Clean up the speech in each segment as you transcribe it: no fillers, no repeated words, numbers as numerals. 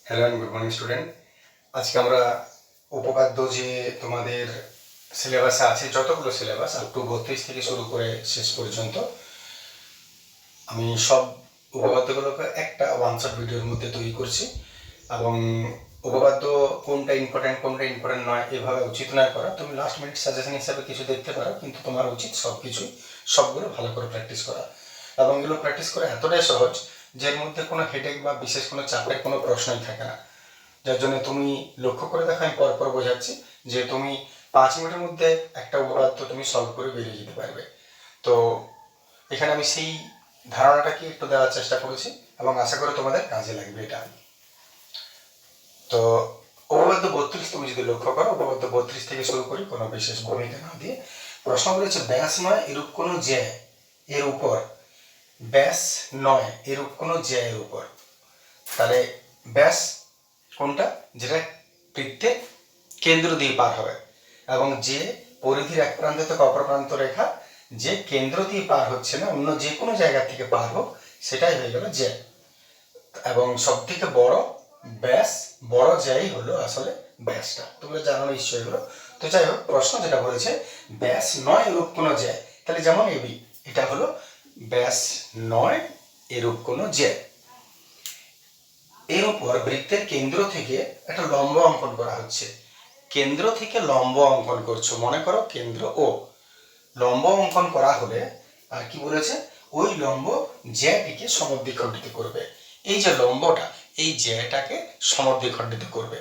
Hello and good morning student. আজকে আমরা উপপাদ্য যে তোমাদের সিলেবাসে আছে, যতগুলো সিলেবাস আপ টু 32 থেকে শুরু করে শেষ পর্যন্ত, আমি সব উপপাদ্যগুলোকে একটা ওয়ান শট ভিডিওর মধ্যে তৈরি করছি। এবং উপপাদ্য কোনটা ইম্পর্টেন্ট নয় এভাবে উচিত নয় করা। তুমি লাস্ট মিনিট সাজেশন হিসাবে কিছু দেখতে পারো, কিন্তু তোমার উচিত সবগুলো ভালো করে প্র্যাকটিস করা। এবং এগুলো প্র্যাকটিস করা এতটাই সহজ যার মধ্যে কোনো হেডেক বা বিশেষ কোনো চাপের কোনো প্রশ্নই থাকে না। যার জন্য তুমি লক্ষ্য করে দেখো, আমি পরপর বোঝাচ্ছি যে তুমি 5 মিনিটের মধ্যে একটা উপপাদ্য তুমি সলভ করে বেরিয়ে যেতে পারবে। তো এখানে আমি সেই ধারণাটাকে একটু দেওয়ার চেষ্টা করেছি এবং আশা করি তোমাদের কাজে লাগবে এটা। তো উপপাদ্য 32 তুমি যদি লক্ষ্য করো, উপপাদ্য 32 থেকে শুরু করি কোনো বিশেষ ভূমিকা না দিয়ে। প্রশ্ন বলেছে ব্যাস নয় এরূপ কোনো জ্যা এর উপর, ব্যাস নয় এরূপ কোনো জ্যা এর উপর। তাহলে ব্যাস কোনটা? যেটা বৃত্তের কেন্দ্র দিয়ে পার হবে, এবং যে পরিধির এক প্রান্ত থেকে অপর প্রান্ত রেখা যে কেন্দ্র দিয়ে পার হচ্ছে না, অন্য যে কোনো জায়গা থেকে পার হোক, সেটাই হয়ে গেল জ্যা। এবং সব থেকে বড় ব্যাস, বড় জ্যাই হলো আসলে ব্যাসটা। তোমরা জানো নিশ্চয়ই এগুলো। তো যাই হোক, প্রশ্ন যেটা বলেছে ব্যাস নয় এরূপ কোনো জ্যা, তাহলে যেমন এবি, এটা হলো ব্যাস নয় এরূপ কোনো জ্যা। এর উপর বৃত্তের কেন্দ্র থেকে একটা লম্ব অঙ্কন করা হচ্ছে। কেন্দ্র থেকে লম্ব অঙ্কন করছো, মনে করো কেন্দ্র ও লম্ব অঙ্কন করা হলে আর কি বলেছে, ওই লম্ব জ্যাটিকে সমদ্বিখণ্ডিত করবে। এই যে লম্বটা, এই জ্যাটাকে সমদ্বিখণ্ডিত করবে।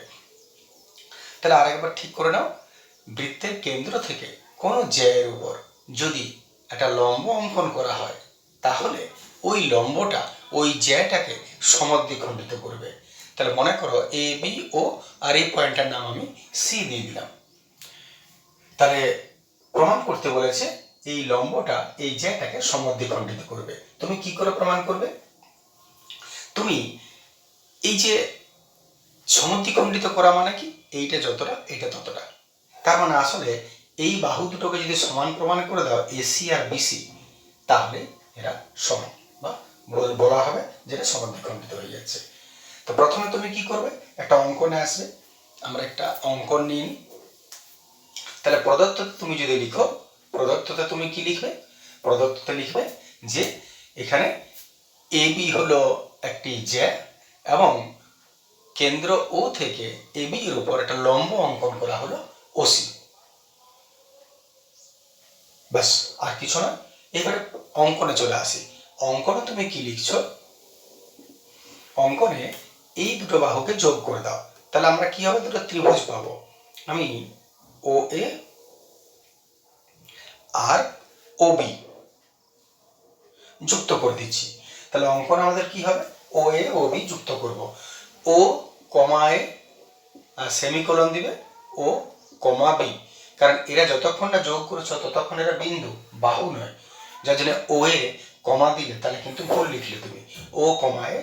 তাহলে আরেকবার ঠিক করে নাও, বৃত্তের কেন্দ্র থেকে কোনো জ্যায়ের উপর যদি একটা লম্ব অঙ্কন করা হয়, তাহলে ওই লম্বটা ওই জ্যাটাকে সমদ্বিখণ্ডিত করবে। তাহলে মনে করো এ বি ও, আর এই পয়েন্টটার নাম আমি সি দিয়ে দিলাম। তাহলে প্রমাণ করতে বলেছে এই লম্বটা এই জ্যাটাকে সমদ্বিখণ্ডিত করবে। তুমি কি করে প্রমাণ করবে? তুমি এই যে সমদ্বিখণ্ডিত করা মানে কি, এইটা যতটা এটা ততটা, তার মানে আসলে এই বাহু দুটোকে যদি সমান প্রমাণ করে দাও এসি আর বিসি, তাহলে এরা সমান, বা বলা হবে যেটা সমদ্বিখণ্ডিত হয়ে যাচ্ছে। তো প্রথমে তুমি কি করবে, একটা অঙ্কনে আসবে। আমরা একটা অঙ্কন নিই। তাহলে প্রদত্ত তুমি যদি লিখো, প্রদত্ততে তুমি কি লিখবে? প্রদত্ততে লিখবে যে এখানে এ বি হলো একটি জ্যা, এবং কেন্দ্র ও থেকে এ বি এর উপর একটা লম্ব অঙ্কন করা হলো ওসি। ব্যাস, আর কিছু না। এবারে অঙ্কনে চলে আসি। অঙ্কনে তুমি কি লিখছো? অঙ্কনে এই দুটো বাহুকে যোগ করে দাও। তাহলে আমরা কি হবে, দুটো ত্রিভুজ পাবো। আমি ও এ আর ও বি যুক্ত করে দিচ্ছি। তাহলে অঙ্কন আমাদের কি হবে, ও এ ও বি যুক্ত করব। ও কমা এ সেমিকোলন দিবে, ও কমা বি, কারণ এরা যতক্ষণ না যোগ করেছ ততক্ষণ এরা বিন্দু, বাহু নয়। যার জন্য ও এ কমা দিলে তাহলে কিন্তু ভুল লিখলে তুমি। ও কমা এ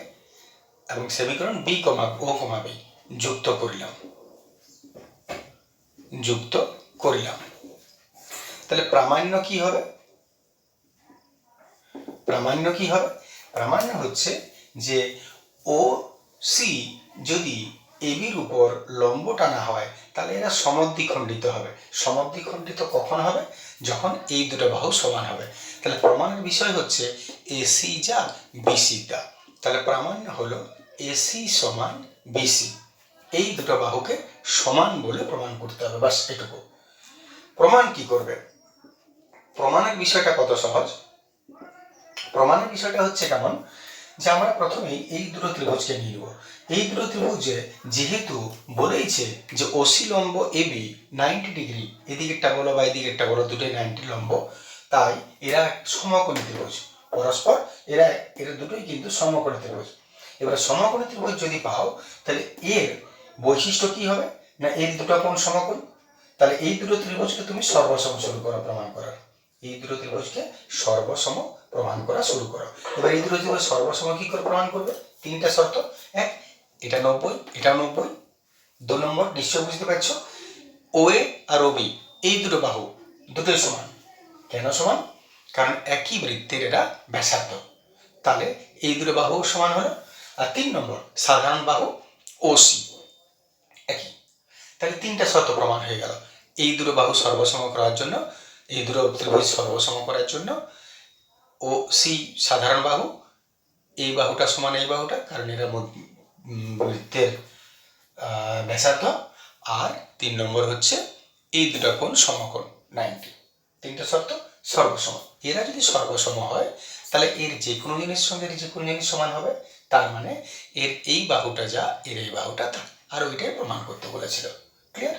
এবং সেমিকোলন বি কমা ও কমা বি যুক্ত করলাম, যুক্ত করলাম। তাহলে প্রামাণ্য কি হবে? প্রামাণ্য কি হবে? প্রামাণ্য হচ্ছে যে ও সি যদি এবির উপর লম্ব টানা হয়, তাহলে এরা সমদ্বিখণ্ডিত হবে। সমদ্বিখণ্ডিত কখন হবে? যখন এই দুটো বাহু সমান হবে। তাহলে প্রমাণের বিষয় হচ্ছে এসি যা বিসি তা। তাহলে প্রামাণ্য হলো এসি সমান বিসি। এই দুটো বাহুকে সমান বলে প্রমাণ করতে হবে, বাস এটুকু। প্রমাণ কি করবে? প্রমাণের বিষয়টা কত সহজ। প্রমাণের বিষয়টা হচ্ছে কেমন, যে আমরা প্রথমেই এই দুটো ত্রিভুজকে নিয়ে নেব। এই দুটো ত্রিভুজে যেহেতু বলেইছে যে অসি লম্ব এবি 90 ডিগ্রি, এদিকেরটা বলো বা এদিকেরটা বলো, দুটোই 90 লম্ব, তাই এরা সমকোণী ত্রিভুজ পরস্পর। এরা দুটোই কিন্তু সমকোণী ত্রিভুজ। এবার সমকোণী ত্রিভুজ যদি পাও, তাহলে এর বৈশিষ্ট্য কি হবে না, এর দুটো কোণ সমকোণ। তাহলে এই দুটো ত্রিভুজকে তুমি সর্বসম শুরু করো প্রমাণ করার। এই দুটো ত্রিভুজকে সর্বসম প্রমাণ করা শুরু করো। এবার এই দুটো ত্রিভুজ সর্বসম কি করে প্রমাণ করবে? তিনটা শর্ত। এক, এটা 90, এটা 90। 2 নম্বর, নিশ্চয় বুঝতে পারছো, ও এ আর ও বি এই দুটো বাহু দুটোই সমান। কেন সমান? কারণ একই বৃত্তের এরা ব্যাসার্ধ। তাহলে এই দুটো বাহু সমান হলো। আর 3 নম্বর, সাধারণ বাহু ওসি একই। তাহলে তিনটা শর্ত প্রমাণ হয়ে গেল। এই দুটো বাহু সর্বসম করার জন্য, এই দুটো ত্রিভুজ সর্বসম করার জন্য ও সি সাধারণ বাহু, এই বাহুটা সমান এই বাহুটা, কারণ এরা বৃত্তের ব্যাসার্ধ। আর 3 নম্বর হচ্ছে এই দুটো কোণ সমকোণ 90। তিনটা শর্ত সর্বসম। এরা যদি সর্বসম হয় তাহলে এর যে কোনো জিনিসের সঙ্গে যে কোনো জিনিস সমান হবে, তার মানে এর এই বাহুটা যা এর এই বাহুটা তা, আর ওইটাই প্রমাণ করতে বলেছিল। ক্লিয়ার?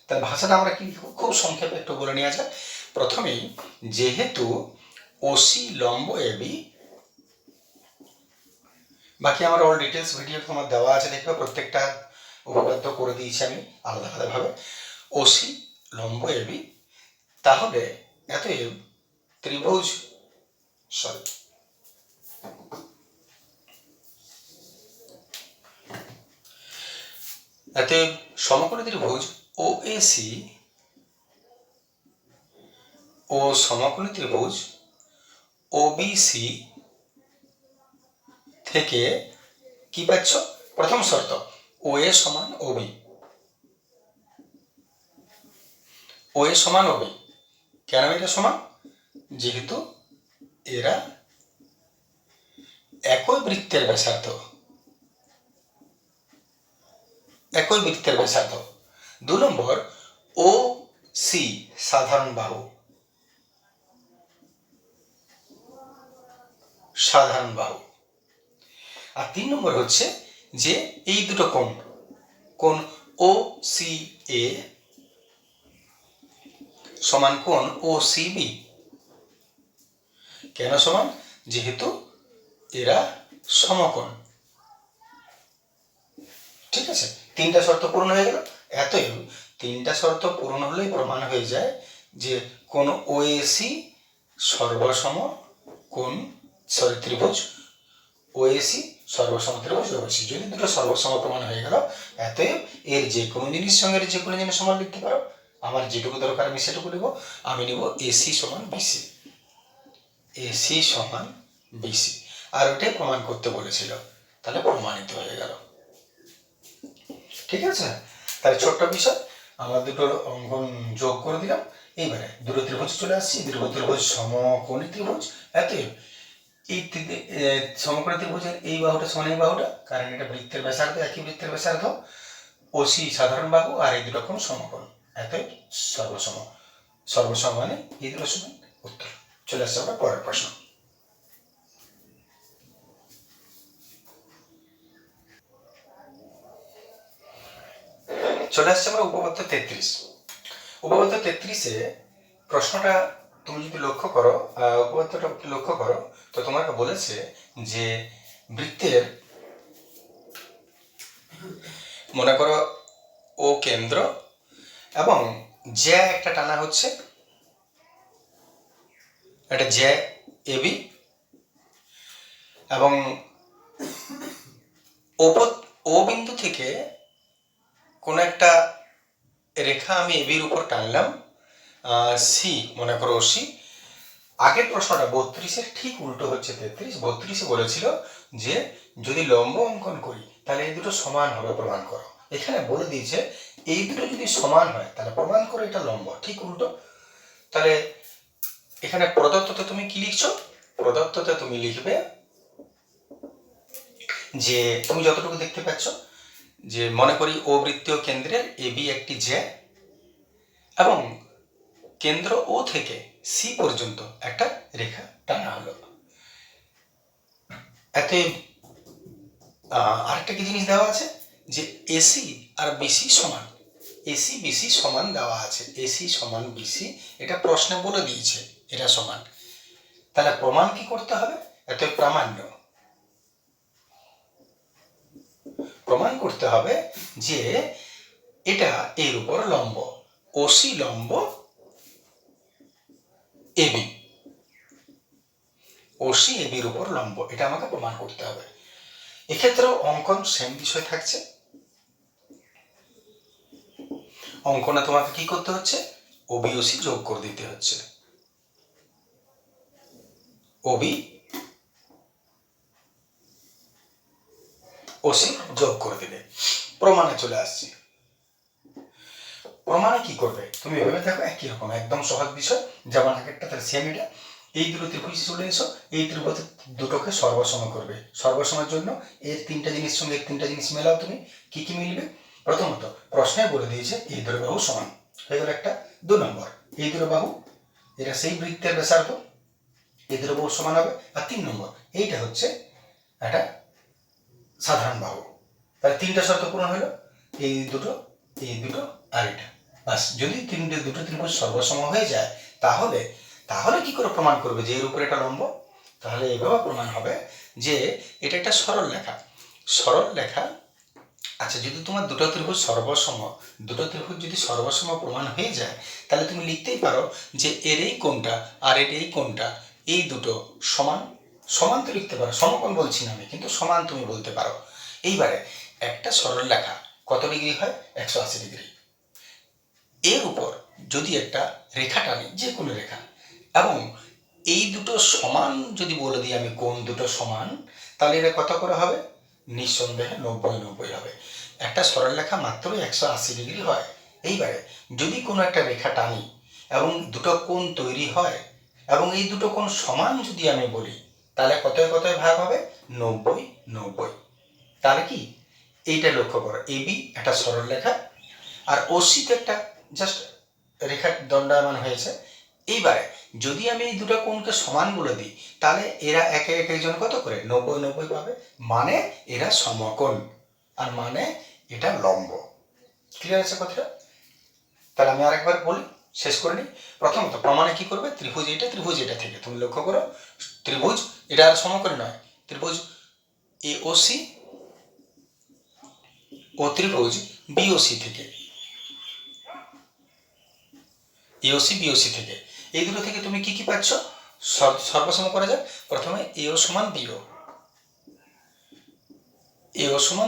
তার ভাষাটা আমরা কি খুব সংক্ষেপে একটু বলে নেওয়া যাক। প্রথমেই যেহেতু ওসি লম্ব এবি, বাকি আমার অল ডিটেলস ভিডিও তোমার দেওয়া আছে, দেখবে প্রত্যেকটা উপপাদ্য করে দিয়েছি আমি আলাদা আলাদাভাবে। ওসি লম্ব এবি, তাহলে অতএব ত্রিভুজ অতএব সমকোণী ত্রিভুজ ওএসি ও সমকোণী ত্রিভুজ ওবিসি থেকে কি পাচ্ছ? প্রথম শর্ত ও এ সমান ওবি, ও এ সমান ওবি। কেন এটা সমান? যেহেতু এরা একই বৃত্তের ব্যাসার্ধ, একই বৃত্তের ব্যাসার্ধ। 2 নম্বর ও সি সাধারণ বাহু, সাধারণ বাহু। আর 3 নম্বর হচ্ছে যে এই দুটো কোণ, কোণ ও সি এ সমান কোণ ও সি বি। কেন সমান? যেহেতু এরা সমকোণ। ঠিক আছে, তিনটা শর্ত পূরণ হয়ে গেল। এতই তিনটা শর্ত পূরণ হলেই প্রমাণ হয়ে যায় যে কোন ওএসি সর্বসম কোন ত্রিভুজ ওএসি সর্বসম ত্রিভুজ ওএসি। যদি দুটো সর্বসম প্রমাণ হয়ে গেল, এতএব এর যে কোনো জিনিস সঙ্গে যে কোনো জিনিস সমান লিখতে পারো। আমার যেটুকু দরকার আমি সেটুকু নেব। আমি নেব এসি সমান বিসি, এসি সমান বিসি, আর ওটাই প্রমাণ করতে বলেছিল, তাহলে প্রমাণিত হয়ে গেল। ঠিক আছে, তাহলে ছোট্ট বিষয় আমরা দুটো অঙ্কন যোগ করে দিলাম। এইবারে দুটো ত্রিভুজ চলে আসছি, দুটো ত্রিভুজ সমকোণী ত্রিভুজ। এতএব এই সমকোণী ত্রিভুজের এই বাহুটা সমান এই বাহুটা, কারণ এটা বৃত্তের ব্যাসার্ধ, একই বৃত্তের ব্যাসার্ধ। ওসি সাধারণ বাহু, আর এই দুটো কোণ সমকোণ, এতএব সর্বসম। সর্বসম মানে এই দুটো সমান। উত্তর চলে আসছে আমরা পরের প্রশ্ন। চলে আসছে আমরা উপপাদ্য 33। উপপাদ্য 33-এ প্রশ্নটা তুমি যদি লক্ষ্য করো, উপপাদ্যটা লক্ষ্য করো, তো তোমাকে বলেছে যে বৃত্তের মনে করো ও কেন্দ্র এবং জ্যা একটা টানা হচ্ছে, একটা জ্যা এবি, এবং ও বিন্দু থেকে কোনো একটা রেখা আমি এবির উপর টানলাম, সি মনে করো সি। আগের প্রশ্নটা 32-এর ঠিক উল্টো হচ্ছে 33। 32-এ বলেছিল যে যদি লম্ব অঙ্কন করি তাহলে এই দুটো সমান হবে, প্রমাণ করো। এখানে বলে দিয়েছে এই দুটো যদি সমান হয় তাহলে প্রমাণ করো এটা লম্ব। ঠিক উল্টো। তাহলে এখানে প্রদত্ততে তুমি কি লিখছো? প্রদত্ততে তুমি লিখবে যে তুমি যতটুকু দেখতে পাচ্ছ, যে মনে করি ও বৃত্তীয় কেন্দ্রের এবি একটি জ্যা, এবং কেন্দ্র ও থেকে সি পর্যন্ত একটা রেখা টানা হলো। এতে আরেকটা কি জিনিস দেওয়া আছে যে এসি আর বিসি সমান, এসি বিসি সমান দেওয়া আছে, এসি সমান বিসি, এটা প্রশ্নে বলে দিয়েছে এটা সমান। তাহলে প্রমাণ কি করতে হবে? এত প্রামাণ্য প্রমাণ করতে হবে যে এটা এর উপর লম্ব, ওসি লম্ব এবি, ওসি এবির উপর লম্ব, এটা আমাকে প্রমাণ করতে হবে। এক্ষেত্রেও অঙ্কন সেম বিষয় থাকছে। অঙ্কনে তোমাকে কি করতে হচ্ছে? ওবি ওসি যোগ করে দিতে হচ্ছে, ওবি ওসি যোগ করে দিলে। প্রমাণে চলে আসছি। প্রমাণে কি করবে তুমি ভেবে থাকো, একই রকম একদম সহজ বিষয়, যেমন আগেরটা তার সেম। এটা এই দুটো ত্রিভুজ চলে এসো, এই ত্রিভুজ দুটোকে সর্বসম করবে। সর্বসমের জন্য এর তিনটা জিনিস সঙ্গে এর তিনটা জিনিস মেলাও তুমি, কি কি মিলবে? প্রথমত প্রশ্নে বলে দিয়েছে এই দুটো বাহু সমান, হয়ে গেল একটা। 2 নম্বর, এই দুটো বাহু এটা সেই বৃত্তের ব্যাসার্ধ, এই দুটো বাহু সমান হবে। আর 3 নম্বর, এইটা হচ্ছে একটা সাধারণ বাহু। তাহলে তিনটা শর্ত পূরণ হলো, এই দুটো আর এটা। বাস, যদি দুটো ত্রিভুজ সর্বসম হয়ে যায় তাহলে তাহলে কি করে প্রমাণ করবে যে এর উপরে এটা লম্ব? তাহলে এইভাবে প্রমাণ হবে যে এটা একটা সরল রেখা। সরল রেখা, আচ্ছা যদি তোমার দুটো ত্রিভুজ যদি সর্বসম প্রমাণ হয়ে যায়, তাহলে তুমি লিখতেই পারো যে এর এই কোণটা আর এর এই কোণটা, এই দুটো সমান। সমান তো লিখতে পারো, সমকোণ বলছি না আমি, কিন্তু সমান তুমি বলতে পারো। এইবারে একটা সরল রেখা কত ডিগ্রি হয়? 180 ডিগ্রি। এর উপর যদি একটা রেখা টানি, যে কোনো রেখা, এবং এই দুটো সমান যদি বলে দিই আমি, কোণ দুটো সমান, তাহলে এটা কত করে হবে? নিঃসন্দেহে 90 হবে। একটা সরল রেখা মাত্রই 180 ডিগ্রি হয়। এইবারে যদি কোনো একটা রেখা টানি এবং দুটো কোণ তৈরি হয়, এবং এই দুটো কোণ সমান যদি আমি বলি, তাহলে কত ভাগ হবে? 90। তাহলে কি এইটা লক্ষ্য করো, এবি একটা সরল রেখা আর ওসিতে একটা জাস্ট রেখার দণ্ডায়মান হয়েছে। এইবারে যদি আমি এই দুটো কোণকে সমান বলে দিই, তাহলে এরা একে একজন কত করে? 90 পাবে। মানে এরা সমকোণ, আর মানে এটা লম্ব। ক্লিয়ার আছে কথাটা? তাহলে আমি আরেকবার বলি, শেষ করে নিই। প্রথমত প্রমাণে কি করবে? ত্রিভুজ এটা থেকে তুমি লক্ষ্য করো, ত্রিভুজ এটা আর সমকোণ নয়, ত্রিভুজ এওসি ও ত্রিভুজ বিওসি থেকে, বিওসি থেকে, এই দুটো থেকে তুমি কি কি পাচ্ছ? সর্বসম করা যাক। প্রথমে এও সমান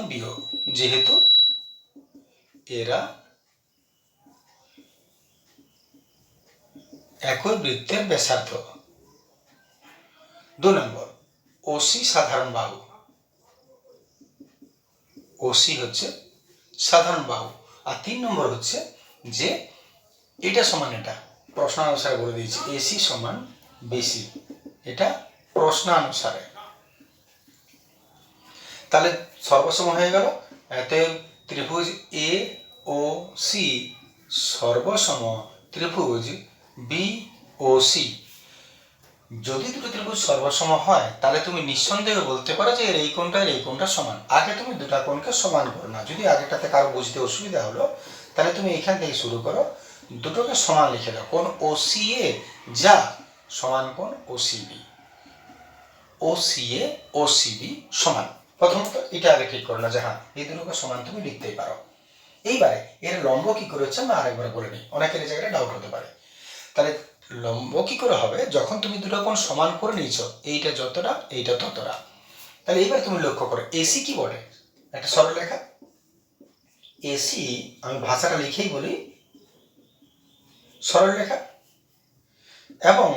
বিও, যেহেতু এরা একই বৃত্তের ব্যাসার্ধ। 2 নম্বর, ওসি সাধারণ বাহু, ওসি হচ্ছে সাধারণ বাহু। আর 3 নম্বর হচ্ছে যে এটা সমান এটা, প্রশ্নানুসারে বলে দিয়েছি, এসি সমান বিসি, এটা প্রশ্নানুসারে। তাহলে সর্বসম হয়ে গেল। অতএব ত্রিভুজ এ ও সি সর্বসম ত্রিভুজ বি ও সি। যদি দুটো ত্রিভুজ সর্বসম হয়, তাহলে তুমি নিঃসন্দেহে বলতে পারো যে এর এই কোণটা সমান। আগে তুমি দুটা কোণকে সমান করো না। যদি আগেটাতে কারো বুঝতে অসুবিধা হলো, তাহলে তুমি এখান থেকে শুরু করো, দুটোকে সমান লিখে দাও। কোণ ওসি এ যা সমান কোণ ওসিবি, ওসিএ ওসিবি সমান। প্রথমত এটা আগে ঠিক করো না যে হ্যাঁ এই দুটোকে সমান তুমি লিখতেই পারো। এইবারে এর লম্ব কি করে হচ্ছে আমরা আরেকবার বলে নিই, অনেকের এই জায়গাটা ডাউট হতে পারে। তাহলে লম্ব কি করে হবে? যখন তুমি দুটো কোণ সমান করে নিয়েছো, এইটা যতটা এইটা ততটা, তাহলে এইবার তুমি লক্ষ্য করো এসি কি বলে? একটা সরলরেখা। এসি আমি ভাষাটা লিখেই বলি, সরলরেখা। এবং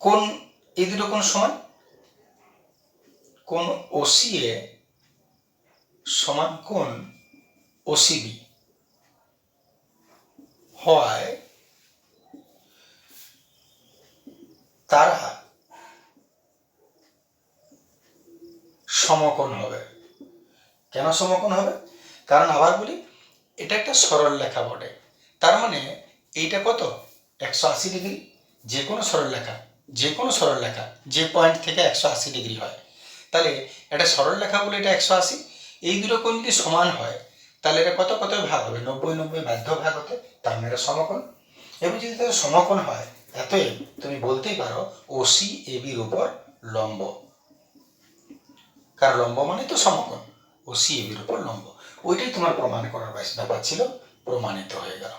কোণ, এই দুটো কোণ সমান, কোণ ওসিএ সমান কোণ ওসিবি হয় তারা সমকোণ হবে। কেন সমকোণ হবে? কারণ আবার বলি, এটা একটা সরল রেখা বটে। তার মানে এইটা কত? 180 ডিগ্রি। যে কোনো সরল রেখা যে পয়েন্ট থেকে 180 ডিগ্রি হয়, তাহলে এটা সরল রেখা বলে এটা 180। এই দুটো কোণ যদি সমান হয়, তাহলে এটা কত ভাগ হবে? 90 বাধ্য ভাগ হতে, তার মানে এটা সমকোণ। এবং যদি তাদের সমকোণ হয়, অতএব তুমি বলতেই পারো ওসি এবির উপর লম্ব। কারণ লম্ব মানে তো সমকোণ, ওসি এবির উপর লম্ব। ওইটাই তোমার প্রমাণ করার ব্যাপার ছিল, প্রমাণিত হয়ে গেল।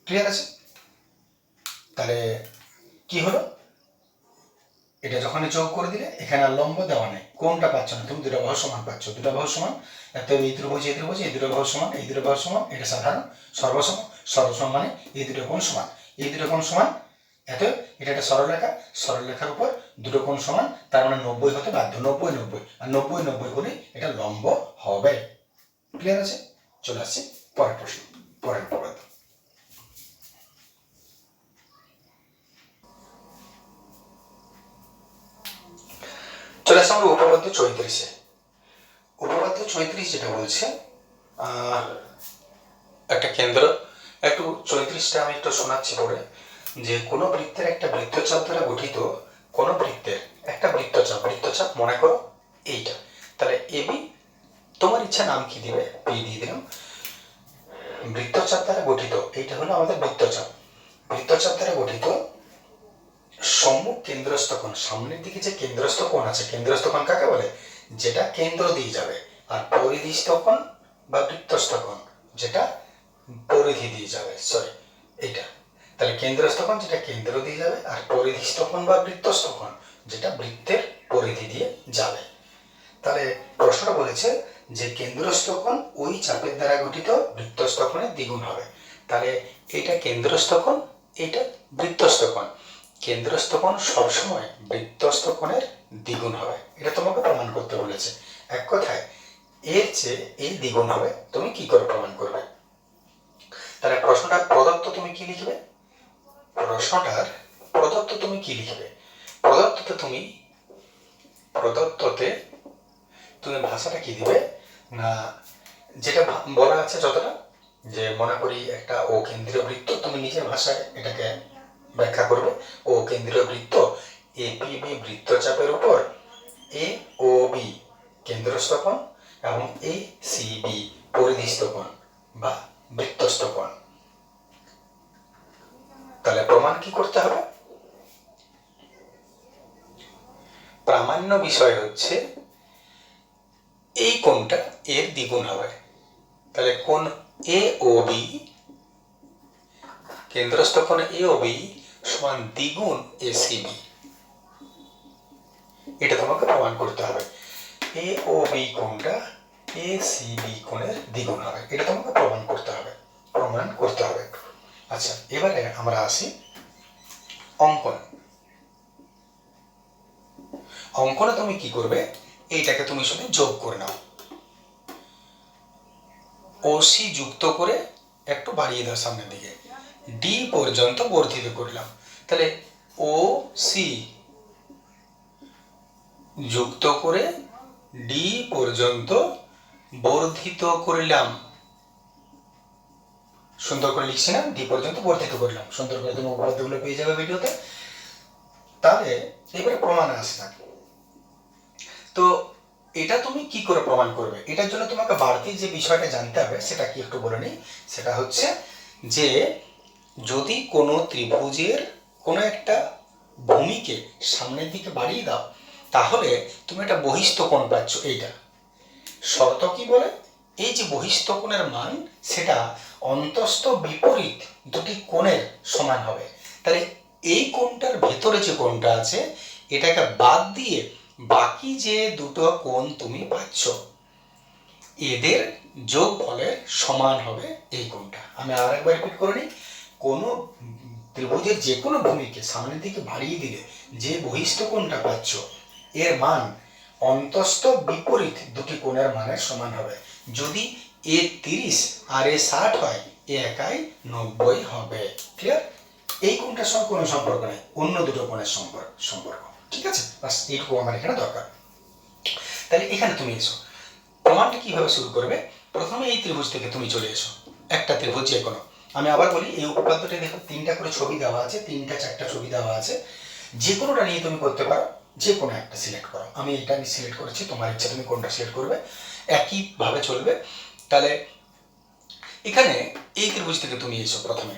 ক্লিয়ার আছে? তাহলে কি হলো? এটা যখন যোগ করে দিলে, এখানে আর লম্ব দেওয়া নেই, কোনটা পাচ্ছ না তুমি, দুটো বাহু সমান পাচ্ছ। দুটো বাহু সমান, অতএব এই ত্রিভুজ এই দুটো বাহু সমান, এই দুটো বাহু সমান, এটা সাধারণ সর্বসম মানে এই দুটো কোণ সমান, এত এটা একটা সরলরেখা, সরলরেখার উপর দুটো কোণ সমান, তার মানে 90 হতে বাধ্য, 90 90, আর 90 90 হলে এটা লম্ব হবে। ক্লিয়ার আছে? চলে আসছি পরের প্রশ্ন, পরের উপপাদ্য। চলে আসছে আমরা উপপাদ্য 34-এ। উপপাদ্য 34 যেটা বলছে একটা কেন্দ্র, একটু 34টা আমি একটু শোনাচ্ছি পরে, যে কোনো বৃত্তের একটা বৃত্তচাপ দ্বারা গঠিত, কোনো বৃত্তের একটা বৃত্তচাপ, বৃত্তচাপ মনে করো এইটা, তাহলে এবি, তোমার ইচ্ছা নাম কি দিবে, পি দিয়ে দিলাম। বৃত্তচাপ দ্বারা গঠিত, এইটা হলো আমাদের বৃত্তচাপ, বৃত্তচাপ দ্বারা গঠিত সম্মুখ কেন্দ্রস্থ কোণ, সামনের দিকে যে কেন্দ্রস্থ কোণ আছে, কেন্দ্রস্থ কোণ কাকে বলে, যেটা কেন্দ্র দিয়ে যাবে, আর পরিধিস্থ কোণ বা বৃত্তস্থ কোণ যেটা পরিধি দিয়ে যাবে, সরি এইটা। তাহলে কেন্দ্রস্থ কোণ যেটা কেন্দ্র দিয়ে যাবে, আর পরিধিস্থ কোণ বা বৃত্তস্থ কোণ যেটা বৃত্তের পরিধি দিয়ে যাবে। তাহলে প্রশ্নটা বলেছে যে কেন্দ্রস্থ কোণ ওই চাপের দ্বারা গঠিত বৃত্তস্থ কোণের দ্বিগুণ হবে। তাহলে এটা কেন্দ্রস্থ কোণ, এটা বৃত্তস্থ কোণ, কেন্দ্রস্থ কোণ সবসময় বৃত্তস্থ কোণের দ্বিগুণ হবে, এটা তোমাকে প্রমাণ করতে বলেছে। এক কথায় এর চেয়ে এই দ্বিগুণ হবে, তুমি কি করে প্রমাণ করবে? তাহলে প্রশ্নটা প্রদত্ত, তুমি কি লিখবে? প্রশ্নটার প্রদত্ত তুমি কি লিখবে? প্রদত্ততে তুমি ভাষাটা কি দিবে না, যেটা বলা আছে যতটা, যে মনে করি একটা ও কেন্দ্রীয় বৃত্ত, তুমি নিজের ভাষায় এটাকে ব্যাখ্যা করবে। ও কেন্দ্রীয় বৃত্ত, এপিবি বৃত্তচাপের উপর এ ও বি কেন্দ্রস্থ কোণ এবং এ সি বি পরিধিস্থ কোণ বা বৃত্তস্থ কোণ। তাহলে প্রমাণ কি করতে হবে? প্রামাণ্য বিষয় হচ্ছে এই কোণটা এর দ্বিগুণ হবে। তাহলে কোণ এ ও বি, কেন্দ্রস্থ কোণ এ ও বি সমান দ্বিগুণ এ সি বি, এটা তোমাকে প্রমাণ করতে হবে। এ ও বি কোণটা এ সি বি কোণের দ্বিগুণ হবে, এটা তোমাকে প্রমাণ করতে হবে, প্রমাণ করতে হবে। আচ্ছা, এবারে আমরা আসি অঙ্কন। অঙ্কনে তুমি কি করবে, এইটাকে তুমি শুধু যোগ করে নাও, ওসি যুক্ত করে একটু বাড়িয়ে দাও সামনের দিকে, ডি পর্যন্ত বর্ধিত করলাম। তাহলে ও সি যুক্ত করে ডি পর্যন্ত বর্ধিত করলাম, সুন্দর করে লিখছি না, ডি পর্যন্ত বর্ধিত করলাম, সুন্দর করে তুমি উপপাদ্যগুলো পেয়ে যাবে ভিডিওতে। তাহলে এবারে প্রমাণ আসে না, তো এটা তুমি কি করে প্রমাণ করবে? এটার জন্য তোমাকে বাড়তি যে বিষয়টা জানতে হবে সেটা কি একটু বলে নিই। সেটা হচ্ছে যে যদি কোনো ত্রিভুজের কোনো একটা ভূমিকে সামনের দিকে বাড়িয়ে দাও, তাহলে তুমি একটা বহিস্থ কোণ পাচ্ছ। এইটা শর্ত কি বলে, এই যে বহিস্থ কোণের মান সেটা অন্তস্থ বিপরীত দুটি কোণের সমান হবে। তাহলে এই কোণটার ভেতরে যে কোণটা আছে এটাকে বাদ দিয়ে বাকি যে দুটো কোণ তুমি পাচ্ছ এদের যোগফলের সমান হবে এই কোণটা। আমি আর একবার রিপিট করে নিই, কোনো ত্রিভুজের যে কোনো ভূমিকে সামনের দিকে বাড়িয়ে দিলে যে বহিস্থ কোণটা পাচ্ছ এর মান অন্তস্থ বিপরীত দুটি কোণের মানের সমান হবে। যদি এ 30 আর এ 60 হয়, এ একাই 90 হবে। ক্লিয়ার? এই কোণটার সঙ্গে কোনো সম্পর্ক নেই, অন্য দুটো কোণের সম্পর্ক। ঠিক আছে, বাস এইটুকু আমার এখানে দরকার। তাহলে এখানে তুমি এসো, প্রমাণটা কিভাবে শুরু করবে? প্রথমে এই ত্রিভুজ থেকে তুমি চলে এসো, একটা ত্রিভুজ যে কোনো। আমি আবার বলি, এই উপপাদ্যটা দেখো 3টা করে ছবি দেওয়া আছে, 3টা 4টা ছবি দেওয়া আছে, যে কোনোটা নিয়ে তুমি করতে পারো, যে কোনো একটা সিলেক্ট করো। আমি এটা সিলেক্ট করেছি, তোমার ইচ্ছা তুমি কোনটা সিলেক্ট করবে, একইভাবে চলবে। তাহলে এখানে এই ত্রিভুজ থেকে তুমি এসো, প্রথমে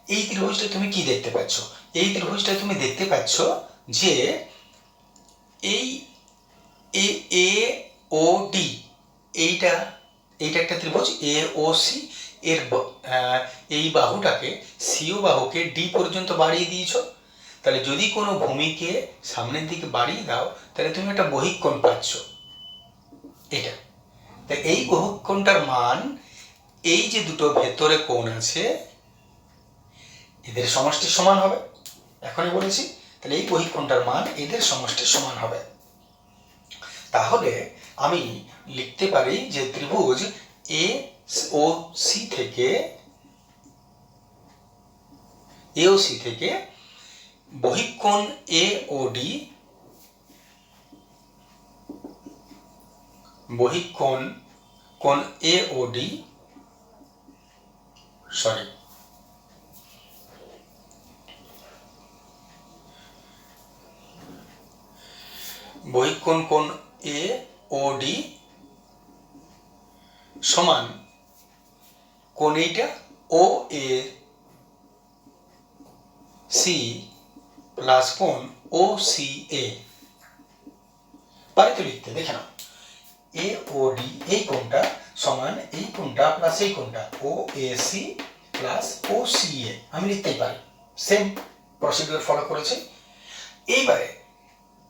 এই ত্রিভুজটা তুমি কি দেখতে পাচ্ছ? এই ত্রিভুজটা তুমি দেখতে পাচ্ছ যে এই এ ও ডি, এইটা একটা ত্রিভুজ এ ও সি, এর এই বাহুটাকে সিও বাহুকে ডি পর্যন্ত বাড়িয়ে দিয়েছ। তাহলে যদি কোনো ভূমিকে সামনের দিকে বাড়িয়ে দাও তাহলে তুমি একটা বহিঃকোণ পাচ্ছ, এটা। তাই এই বহিঃকোণটার মান এই যে দুটো ভেতরে কোণ আছে এদের সমষ্টির সমান হবে। এখনই বলেছি। তাহলে এই বহিঃকোণটার মান এদের সমষ্টির সমান হবে। তাহলে আমি লিখতে পারি যে ত্রিভুজ এ ও সি থেকে বহিঃকোণ এ ও ডি, বহিঃকোণ এ ও ডি বহিঃকোণ এ ও ডি সমান কোণ এইটা ও এ সি প্লাস কোণ ও সি এ। পারি তো লিখতে, দেখে নাও। এ ও ডি এই কোণটা সমান এই কোণটা প্লাস এই কোণটা O A C plus O C A, আমি লিখতেই পারি। সেম প্রসিডিউর ফলো করেছি। এইবারে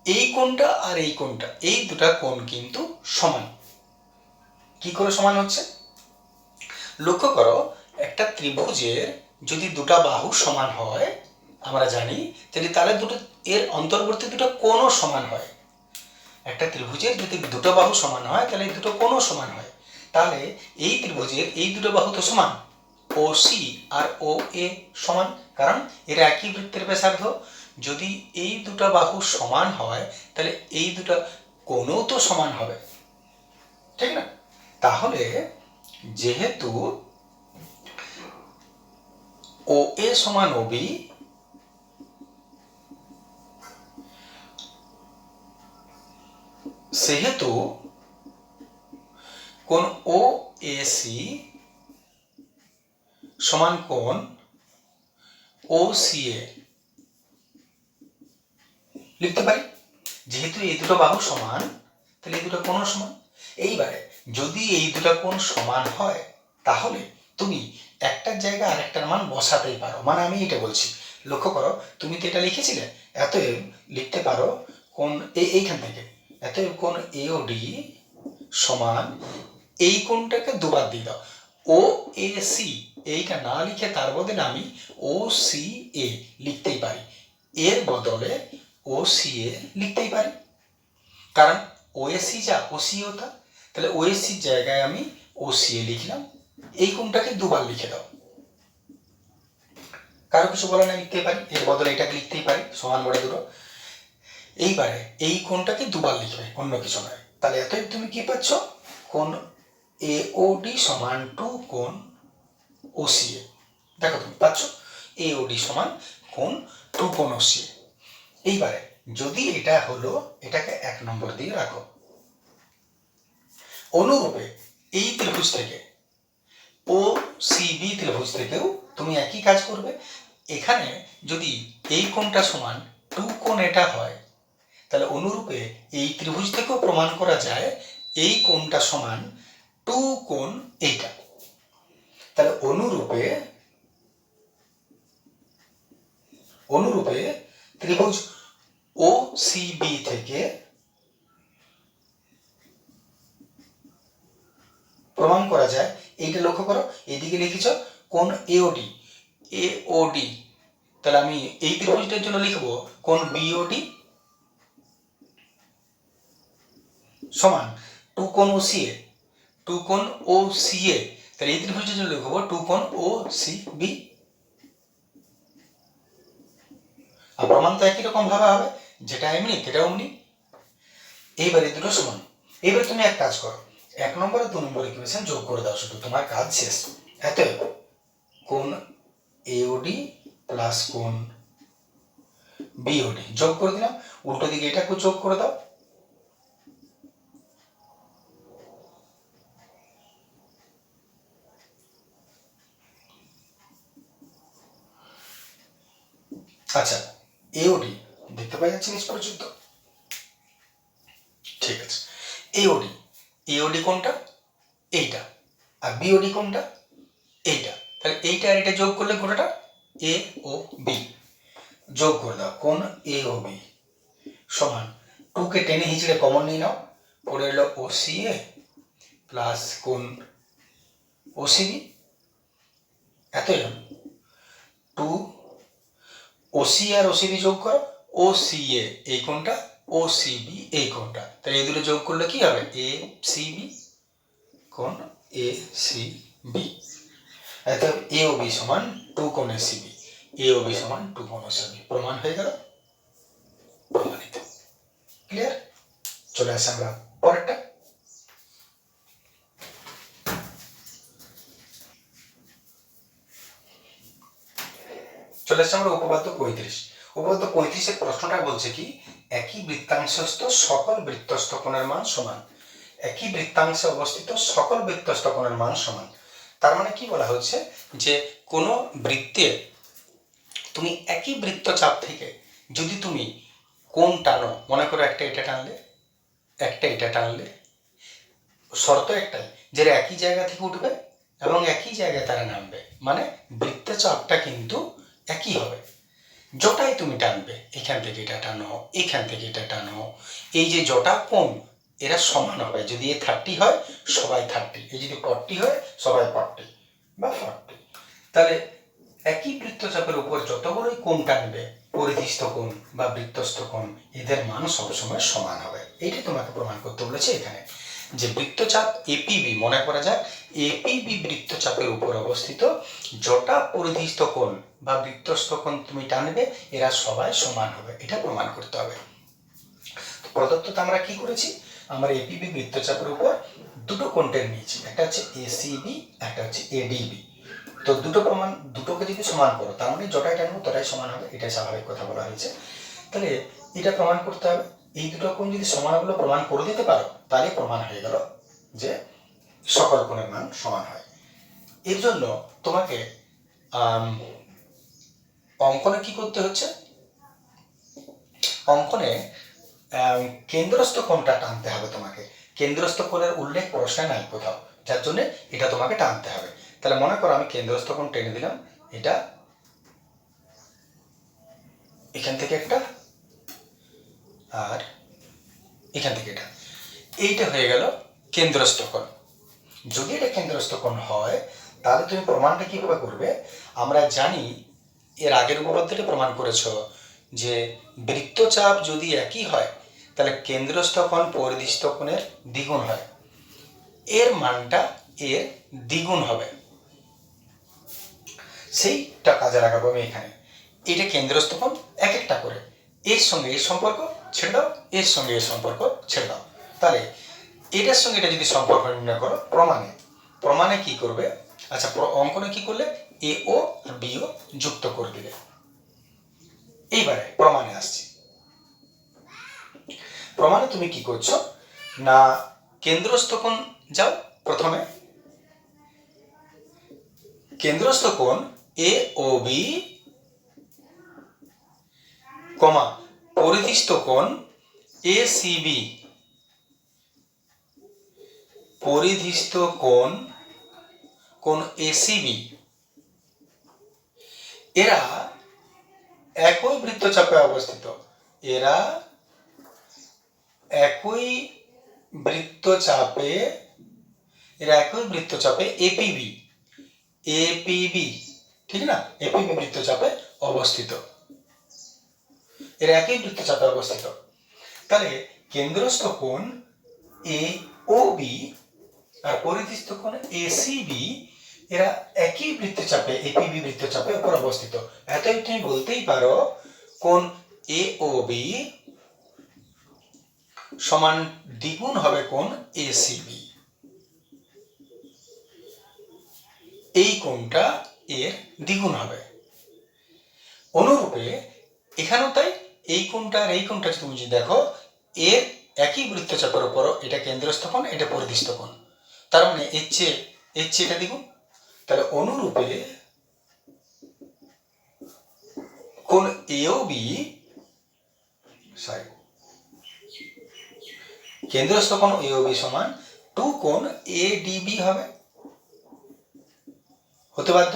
এই কোণটা আর এই কোণটা, এই দুটা কোণ কিন্তু সমান। কি করে সমান হচ্ছে? লক্ষ্য করো, একটা ত্রিভুজের যদি দুটা বাহু সমান হয় আমরা জানি, তাহলে দুটো এর অন্তর্বর্তী দুটো কোণও সমান হয়। একটা ত্রিভুজের যদি দুটো বাহু সমান হয় তাহলে দুটো কোণও সমান হয়। তাহলে এই ত্রিভুজের এই দুটো বাহু তো সমান, ও সি আর ও এ সমান, কারণ এরা একই বৃত্তের ব্যাসার্ধ। যদি এই দুটো বাহু সমান হয় তাহলে এই দুটো কোণও তো সমান হবে, ঠিক না? তাহলে যেহেতু ও এ সমান ও বি, সেহেতু কোণ ও এ সি সমান কোণ ও সি এ লিখতে পারি। যেহেতু এই দুটো বাহু সমান তাহলে এই দুটো কোণও সমান। এইবারে যদি এই দুটো কোণ সমান হয় তাহলে তুমি একটার জায়গায় আরেকটার মান বসাতেই পারো। মানে আমি এটা বলছি, লক্ষ্য করো, তুমি তো এটা লিখেছিলে, এতএব লিখতে পারো কোণ এইখান থেকে, এতএব কোণ এ ও ডি সমান এই কোণটাকে দুবার দিয়ে দাও, ও এ সি, এইটা না লিখে তার বদলে আমি ও সি এ লিখতেই পারি। এর বদলে ও সি এ লিখতেই পারি, কারণ ও এ সি যা ও সি ও তা। তাহলে ও এ সির জায়গায় আমি ও সি এ লিখলাম। এই কোণটাকে দুবার লিখে দাও, কারো কিছু বলে না, লিখতেই পারি। এর বদলে এটাকে লিখতেই পারি, সমান বড় দুটো। এইবারে এই কোণটাকে দুবার লিখবে, অন্য কিছু নয়। তাহলে এতএব তুমি কি পাচ্ছ? কোণ এ ও ডি সমান টু কোণ ও সি এ। দেখো তুমি পাচ্ছ এ ও ডি সমান কোণ টু কোণ ও সি এ। এইবারে যদি এটা হলো, এটাকে 1 নম্বর দিয়ে রাখো। অনুরূপে এই ত্রিভুজ থেকে ও সি বি ত্রিভুজ থেকেও তুমি একই কাজ করবে। এখানে যদি এই কোণটা সমান টু কোণ এটা হয়, তাহলে অনুরূপে এই ত্রিভুজ থেকেও প্রমাণ করা যায় এই কোণটা সমান টু কোণ এইটা। তাহলে অনুরূপে ত্রিভুজ ও সি বি থেকে প্রমাণ করা যায়, এইটা লক্ষ্য করো, এদিকে লিখেছ কোণ এওডি, এওডি, তাহলে আমি এই ত্রিভুজটার জন্য লিখব কোণ বিওডি সমান টু কোণ ও সি এ, টু কোণ ও সি এ। তাহলে এই ত্রিভুজটার জন্য লিখব টু কোণ ও সি বি। আর প্রমাণ তো একই রকম ভাবে হবে, যেটা এমনি সেটা অমনি। এইবারে দুটো সমান। এবার তুমি এক কাজ করো, 1 নম্বর আর 2 নম্বর ইকুয়েশন যোগ করে দাও, শুধু তোমার কাজ শেষ। অতএব কোণ এওডি প্লাস কোণ বিওডি যোগ করে দিলাম, উল্টো দিকে এটাকে যোগ করে দাও। আচ্ছা, এওডি দেখতে পাওয়া যাচ্ছে নিচ পর্যন্ত? ঠিক আছে। এওডি, এওডি কোনটা? এইটা। আর বিওডি কোনটা? এইটা। তাহলে এইটা আর এটা যোগ করলে গোটাটা এ ও বি যোগ করে দাও। কোণ এ ও বি সমান 2 কে টেনে হিঁচড়ে কমন নিয়ে নাও, পড়ে এলো ও সি এ প্লাস কোণ ও সি বি। এতই 2 ওসি আর ওসিবি যোগ করো, ও সি এ এই কোণটা, ও সিবি এই কোণটা, তাহলে এই দুটো যোগ করলে কি হবে, এ সিবি কোণ এ সি বি। অর্থাৎ এ ও বি সমান 2 কোণ এ সিবি, এ ও বি সমান 2 কোণ সিবি, প্রমাণ হয়ে গেল, প্রমাণিত। ক্লিয়ার? চলে আসে আমরা পরেরটা। চলে আসছে আমরা উপপাদ্য 35। উপপাদ্য 35-এর প্রশ্নটা বলছে কি, একই বৃত্তাংশস্থ সকল বৃত্তস্থ কোণের মান সমান। একই বৃত্তাংশে অবস্থিত সকল বৃত্তস্থ কোণের মান সমান। তার মানে কি বলা হচ্ছে, যে কোনো বৃত্তে তুমি একই বৃত্তচাপ থেকে যদি তুমি কোণ টানো, মনে করো একটা এটা টানলে, একটা এটা টানলে, শর্ত একটাই যে একই জায়গা থেকে উঠবে এবং একই জায়গায় তারা নামবে, মানে বৃত্তচাপটা কিন্তু একই হবে। যটাই তুমি টানবে, এখান থেকে এটা টানো, এখান থেকে এটা টানো, এই যে যটা কোণ এরা সমান হবে। যদি এ 30 হয় সবাই 30, এই যদি 40 হয় সবাই 40 বা 40। তাহলে একই বৃত্তচাপের উপর যতগুলোই কোণ টানবে, পরিধিস্থ কোণ বা বৃত্তস্থ কোণ, এদের মান সবসময় সমান হবে। এইটাই তোমাকে প্রমাণ করতে বলেছে এখানে, যে বৃত্তচাপ এপিবি, মনে করা যাক এপিবি বৃত্তচাপের উপর অবস্থিত যটা পরিধিস্থ কোণ বা বৃত্তস্থ কোণ তুমি টানবে এরা সবাই সমান হবে, এটা প্রমাণ করতে হবে। প্রদত্তটা আমরা কি করেছি, আমরা এপিবি বৃত্তচাপের উপর দুটো কোণ টেনে নিয়েছি, একটা হচ্ছে এসিবি, একটা হচ্ছে এডিবি। তো দুটোকে যদি সমান করো, তার মানে যটাই টানবো তটাই সমান হবে, এটাই স্বাভাবিক কথা বলা হয়েছে। তাহলে এটা প্রমাণ করতে হবে, এই দুটো কোণ যদি সমানগুলো প্রমাণ করে দিতে পারো তাহলে প্রমাণ হয়ে গেল যে সকল কোণের মান সমান হয়। এর জন্য তোমাকে অঙ্কনে কি করতে হচ্ছে, অঙ্কনে কেন্দ্রস্থ কোণটা টানতে হবে তোমাকে। কেন্দ্রস্থ কোণের উল্লেখ প্রশ্নে নাই কোথাও, যার জন্য এটা তোমাকে টানতে হবে। তাহলে মনে করো আমি কেন্দ্রস্থ কোণ টেনে দিলাম, এটা এখান থেকে একটা আর এখান থেকে এটা, এইটা হয়ে গেল কেন্দ্রস্থ কোণ। যদি এটা কেন্দ্রস্থ কোণ হয় তাহলে তুমি প্রমাণটা কিভাবে করবে, আমরা জানি এর আগের উপপাদ্যটা প্রমাণ করেছো যে বৃত্তচাপ যদি একই হয় তাহলে কেন্দ্রস্থ কোণ পরিধিস্থ কোণের দ্বিগুণ হয়, এর মানটা এর দ্বিগুণ হবে। সেইটা কাজে লাগাবো আমি এখানে। এটা কেন্দ্রস্থ কোণ এক একটা করে, এর সঙ্গে এর সম্পর্ক ছেড়ে দাও, এর সঙ্গে এর সম্পর্ক ছেড়ে দাও। তাহলে এটার সঙ্গে এটা যদি সম্পর্ক নির্ণয় করো প্রমাণে, প্রমাণে কি করবে, আচ্ছা অঙ্কনে কি করলে এ ও আর বি ও যুক্ত করে দিলে। এইবারে প্রমাণে আসছে, প্রমাণে তুমি কি করছো না, কেন্দ্রস্থ কোণ যাও, প্রথমে কেন্দ্রস্থ কোণ এ ও বি কমা পরিধিস্থ কোণ এ সি বি, পরিধিস্থ কোণ কোণ এসিবি, এরা একই বৃত্তচাপে অবস্থিত, এরা একই বৃত্তচাপে, এরা একই বৃত্তচাপে এপিবি, এপিবি ঠিক না, এপিবি বৃত্তচাপে অবস্থিত, এরা একই বৃত্তচাপে অবস্থিত। তাহলে কেন্দ্রস্থ কোণ এ ও বি আর পরিধিস্থ কোণ এসিবি, এরা একই বৃত্তচাপে এপিবি বৃত্তচাপের উপর অবস্থিত। এতই তুমি বলতেই পারো কোণ এ ও বি সমান দ্বিগুণ হবে কোণ এসিবি, এই কোণটা এর দ্বিগুণ হবে। অনুরূপে এখানেও তাই, এই কোণটা আর এই কোণটা তুমি যদি দেখো এর একই বৃত্তচাপের উপর, এটা কেন্দ্রস্থ কোণ এটা পরিধিস্থ কোণ, তার মানে এর চেয়ে এটা দ্বিগুণ। তাহলে অনুরূপে কোণ এও বি, সরি কেন্দ্রস্থ কোণ এও বি সমান 2 কোণ এডিবি হবে, হতে বাধ্য।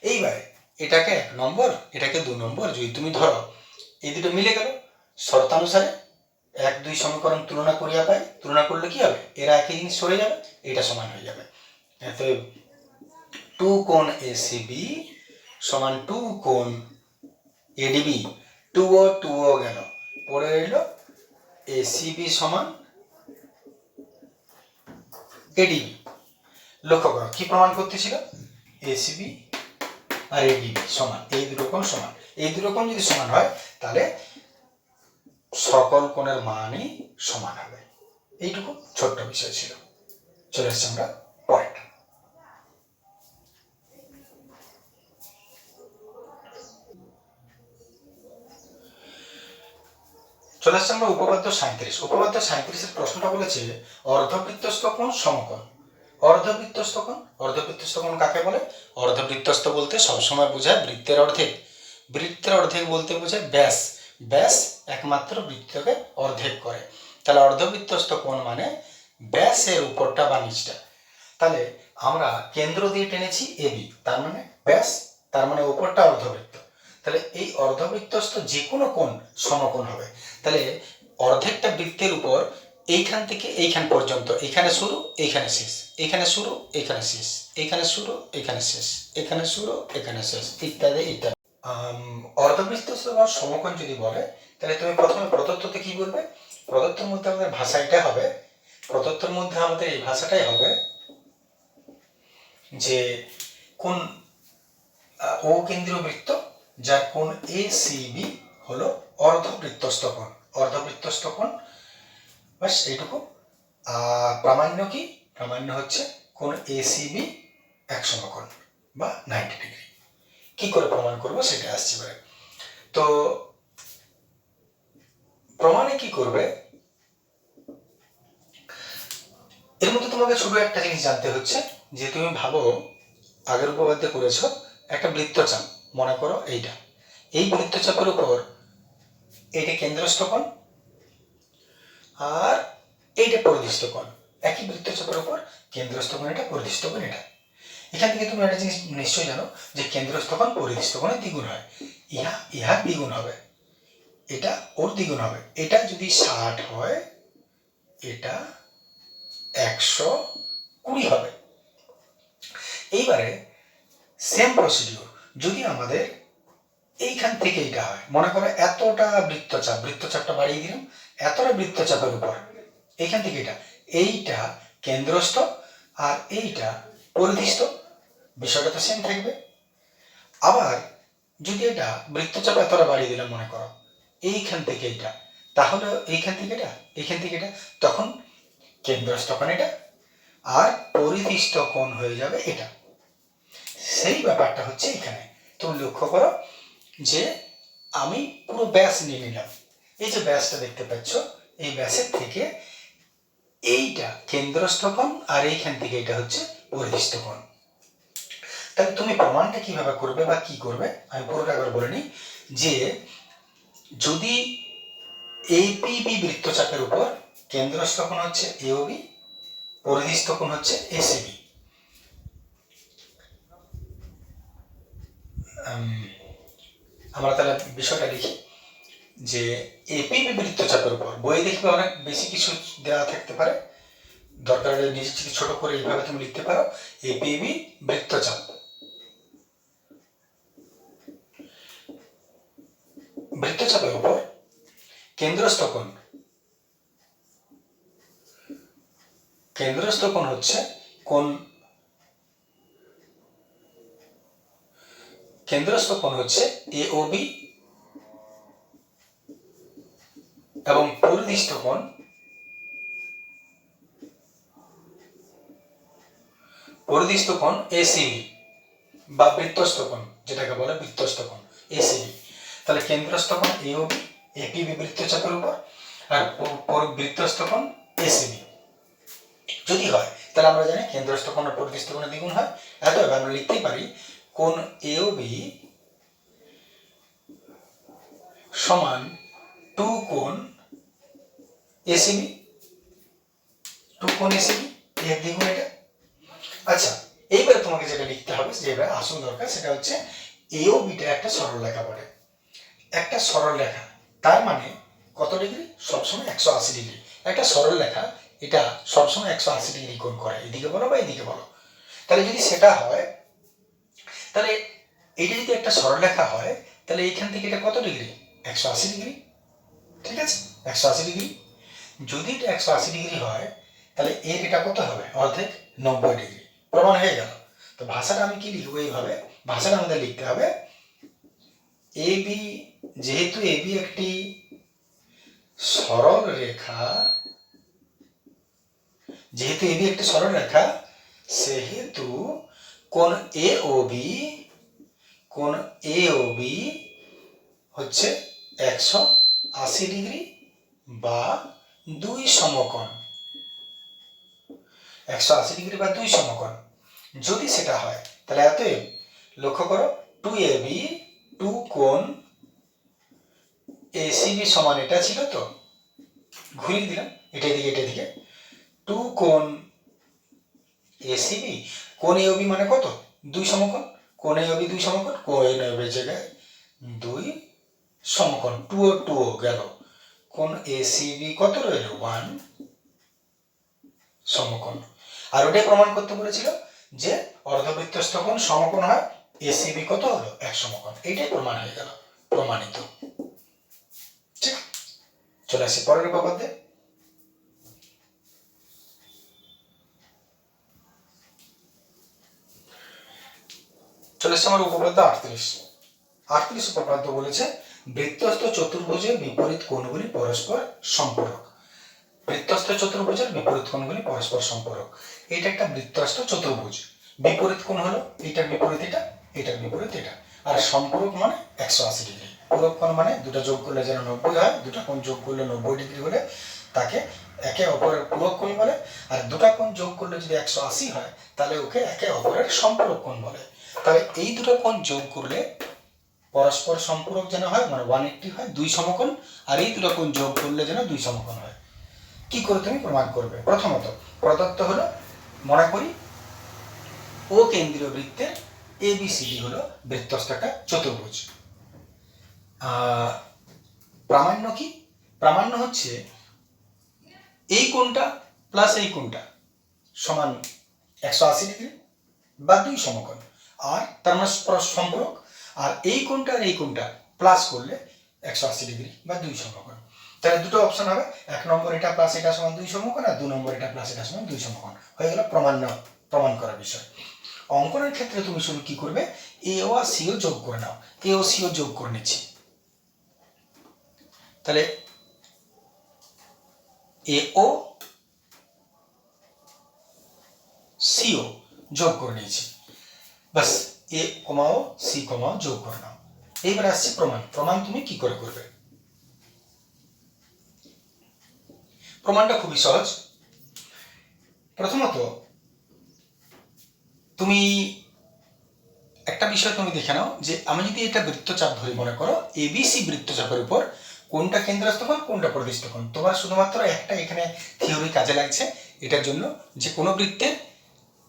এইবারে এটাকে 1 নম্বর এটাকে 2 নম্বর যদি তুমি ধরো, এই দুটো মিলে গেল, শর্তানুসারে 1 2 সমীকরণ তুলনা করিয়া পাই, তুলনা করলে কি হবে, এরা একই জিনিস সরে যাবে, এটা সমান হয়ে যাবে। অতএব 2 কোণ এসিবি সমান 2 কোণ এডিবি টু ও গেল, পড়ে রইল এসিবি সমান এডিবি। লক্ষ্য করো কি প্রমাণ করতেছিল, এসিবি আর এডিবি সমান, এই দুটো কোণ সমান। এই দুটো কোণ যদি সমান হয় তাহলে সকল কোণের মানই সমান হবে। এইটুকু ছোট্ট বিষয় ছিল। চলে এসছি আমরা পয়েন্ট। চলে আসছে আমরা উপপাদ্য 37। উপপাদ্য 37-এর প্রশ্নটা বলেছে অর্ধবৃত্তস্থ কোণ সমকোণ। অর্ধবৃত্তস্থ কোণ, অর্ধবৃত্তস্থ কোণ কাকে বলে? অর্ধবৃত্তস্থ বলতে সবসময় বোঝায় বৃত্তের অর্ধেক। বৃত্তের অর্ধেক বলতে বোঝায় ব্যাস। ব্যাস একমাত্র বৃত্তকে অর্ধেক করে। তাহলে অর্ধবৃত্তস্থ কোণ মানে ব্যাসের উপরটা বা নিচটা। তাহলে আমরা কেন্দ্র দিয়ে টেনেছি এবি, তার মানে ব্যাস, তার মানে উপরটা অর্ধবৃত্ত। তাহলে এই অর্ধবৃত্তস্থ যে কোনো কোণ সমকোণ হবে। তাহলে অর্ধেকটা বৃত্তের উপর এইখান থেকে এইখান পর্যন্ত, এখানে শুরু এইখানে শেষ, এখানে শুরু এখানে শেষ, এখানে শুরু এখানে শেষ, এখানে শুরু এখানে শেষ, ইত্যাদি ইত্যাদি। অর্ধবৃত্তস্থ বা সমকোণ যদি বলে তাহলে তুমি প্রথমে প্রদত্ততে কি বলবে? প্রদত্তের মধ্যে আমাদের ভাষা এটা হবে, প্রদত্তের মধ্যে আমাদের এই ভাষাটাই হবে যে কোন ও কেন্দ্রীয় বৃত্ত যার কোণ এসিবি হলো অর্ধবৃত্তস্থ কোণ। অর্ধবৃত্তস্থ কোণ, বাস এইটুকু। প্রামাণ্য কি? প্রামাণ্য হচ্ছে কোণ এসিবি এক সমকোণ বা 90 ডিগ্রি। কি করে প্রমাণ করবো সেটা আসছে এবারে। তো প্রমাণে কি করবে, এর মধ্যে তোমাকে শুধু একটা জিনিস জানতে হচ্ছে যে তুমি ভাবো আগের উপপাদ্যে করেছো একটা বৃত্তচাপ, মনে করো এইটা, এই বৃত্তচাপের উপর এইটা কেন্দ্রস্থ কোণ আর এইটা পরিধিস্থ কোণ। একই বৃত্তচাপের উপর কেন্দ্রস্থ কোণ এটা, পরিধিস্থ কোণ এটা। এখান থেকে তুমি একটা জিনিস নিশ্চয়ই জানো যে কেন্দ্রস্থ কোণ পরিধিস্থ কোণের দ্বিগুণ হয়। ইহার দ্বিগুণ হবে, এটা ওর দ্বিগুণ হবে। এটা যদি 60 হয় এটা 120 হবে। এইবারে সেম প্রসিডিউর যদি আমাদের এইখান থেকে এইটা হয়, মনে করো এতটা বৃত্তচাপ, বৃত্তচাপটা বাড়িয়ে দিলাম, এতটা বৃত্তচাপের উপর এইখান থেকে এইটা কেন্দ্রস্থ আর এইটা পরিধিস্থ, বিষয়টা তো সেম থাকবে। আবার যদি এটা বৃত্তচাপ এতটা বাড়িয়ে দিলাম, মনে করো এইখান থেকে এইটা, তাহলে এইখান থেকে এটা, এইখান থেকে এটা, তখন কেন্দ্রস্থ কোণ এটা আর পরিধিস্থ কোণ হয়ে যাবে এটা। সেই ব্যাপারটা হচ্ছে এখানে। তুমি লক্ষ্য করো যে আমি পুরো ব্যাস নিয়ে নিলাম, এই যে ব্যাসটা দেখতে পাচ্ছ, এই ব্যাসের থেকে এইটা কেন্দ্রস্থ কোণ আর এইখান থেকে এটা হচ্ছে পরিধিস্থ কোণ। তাহলে তুমি প্রমাণটা কিভাবে করবে বা কি করবে আমি পুরোটা একবার বলে নিই যে যদি এপিবি বৃত্তচাপের উপর কেন্দ্রস্থ কোণ হচ্ছে এওবি, পরিধিস্থ কোণ হচ্ছে এসিবি। আমরা তাহলে বিষয়টা লিখি যে এপিবি বৃত্তচাপের উপর, বই দেখবে অনেক বেশি কিছু দেওয়া থাকতে পারে, দরকার হলে নিজের থেকে ছোট করে এইভাবে তুমি লিখতে পারো, এপিবি বৃত্তচাপ, বৃত্তচাপের উপর কেন্দ্রস্থ কোণ, কেন্দ্রস্থ কোণ হচ্ছে কোণ, কেন্দ্রস্থ কোণ হচ্ছে এওবি এবং পরিধিস্থ কোণ এসিবি বা বৃত্তস্থ কোণ, যেটাকে বলে বৃত্তস্থ কোণ এসিবি। তাহলে কেন্দ্রস্থ কোণ এওবি এপিবি বৃত্তচাপের উপর আর বৃত্তস্থ কোণ এসিবি যদি হয় তাহলে আমরা জানি কেন্দ্রস্থ কোণ আর পরিধিস্থ কোণের দ্বিগুণ হয়। অতএব আমরা লিখতেই পারি কোণ এওবি সমান 2 কোণ এসিবি, 2 কোণ এসিবি এর দ্বিগুণ এটা। আচ্ছা, এইবারে তোমাকে যেটা লিখতে হবে, যেটা আসল দরকার সেটা হচ্ছে এওবিটা একটা সরল রেখা বটে, একটা সরল রেখা, তার মানে কত ডিগ্রি? সবসময় 180 ডিগ্রি। একটা সরল রেখা এটা সবসময় 180 ডিগ্রি কোণ করে, এদিকে বলো বা এদিকে বলো। তাহলে যদি সেটা হয়, তাহলে এইটা যদি একটা সরল রেখা হয় তাহলে এইখান থেকে এটা কত ডিগ্রি? 180 ডিগ্রি। ঠিক আছে, 180 ডিগ্রি। যদি এটা 180 ডিগ্রি হয় তাহলে এর এটা কত হবে? অর্ধেক, 90 ডিগ্রি। প্রমাণ হয়ে গেল। তো ভাষাটা আমি কি লিখবো? এইভাবে ভাষাটা আমাদের লিখতে হবে, এবি, যেহেতু এবি একটি সরল রেখা, যেহেতু এবি একটি সরল রেখা, সেহেতু কোণ এওবি হচ্ছে 180 ডিগ্রি বা 2 সমকোণ। 180 ডিগ্রি বা 2 সমকোণ যদি সেটা হয় তাহলে অতএব লক্ষ্য করো 2ab, 2 কোণ এসিবি সমান এটা ছিল, তো ঘুরিয়ে দিলাম এটা দিকে এটা দিকে, 2 কোণ এসিবি, কোণ এওবি মানে কত? 2 সমকোণ। কোণ এওবি 2 সমকোণ, কোণ এওবির জায়গায় 2 সমকোণ, 2 ও 2 গেল। কোণ এসিবি কত রইল? 1 সমকোণ। আর ওটাই প্রমাণ করতে বলেছিল যে অর্ধবৃত্তস্থ কোণ সমকোণ হয়, এসিবি কত হলো? 1 সমকোণ। এইটাই প্রমাণ হয়ে গেল, প্রমাণিত। ঠিক, চলে আসি পরের উপপাদ্যে। চলে আসছে আমার উপপাদ্য 38 উপপাদ্য বলেছে বৃত্তস্থ চতুর্ভুজের বিপরীত কোণগুলি পরস্পর সম্পূরক। বৃত্তস্থ চতুর্ভুজের বিপরীত কোণগুলি পরস্পর সম্পূরক। এটা একটা বৃত্তস্থ চতুর্ভুজ, বিপরীত কোণ হলো এটার বিপরীত এটা, এটার বিপরীত এটা, আর সম্পূরক মানে 180 ডিগ্রি। পূরক কোণ মানে দুটো যোগ করলে যেন 90 হয়, দুটো কোণ যোগ করলে 90 ডিগ্রি হলে তাকে একে অপরের পূরক কোণ বলে, আর দুটো কোণ যোগ করলে যদি 180 হয় তাহলে ওকে একে অপরের সম্পূরক কোণ বলে। তবে এই দুটো কোণ যোগ করলে পরস্পর সম্পূরক যেন হয়, মানে 180 হয়, 2 সমকোণ, আর এই দুটো কোণ যোগ করলে যেন 2 সমকোণ হয়। কি করে তুমি প্রমাণ করবে? প্রথমত প্রদত্ত হলো, মনে করি ও কেন্দ্রীয় বৃত্তের এবিসিডি হলো বৃত্তস্থ একটা চতুর্ভুজ। প্রামাণ্য কি? প্রামাণ্য হচ্ছে এই কোণটা প্লাস এই কোণটা সমান 180 ডিগ্রি বা 2 সমকোণ, আর তার মানে সম্পূরক। আর এই কোণটা আর এই কোণটা প্লাস করলে 180 ডিগ্রি বা 2 সমকোণ। তাহলে দুটো অপশন হবে, 1 নম্বর এটা প্লাস এটা সমান 2 সমকোণ, আর 2 নম্বর এটা প্লাস এটা সমান 2 সমকোণ। হয়ে গেল প্রমাণ করার বিষয়। অঙ্কনের ক্ষেত্রে তুমি শুধু কি করবে? এ ও আর সিও যোগ করে নাও। এ ও সিও যোগ করে নিচ্ছি, তাহলে এ ও সিও যোগ করে নিয়েছি, বাস এ কমাও সি কমাও যোগ করে নাও। এইবার আসছে প্রমাণ তুমি কি করে করবে? প্রমাণটা খুবই সহজ। প্রথমত তুমি একটা বিষয় তুমি দেখে নাও যে আমি যদি এটা বৃত্তচাপ ধরি, মনে করো এবিসি বৃত্তচাপের উপর কোনটা কেন্দ্রস্থ কোণ কোনটা পরিধিস্থ কোণ, তোমার শুধুমাত্র একটা এখানে থিওরি কাজে লাগছে, এটার জন্য যে কোনো বৃত্তের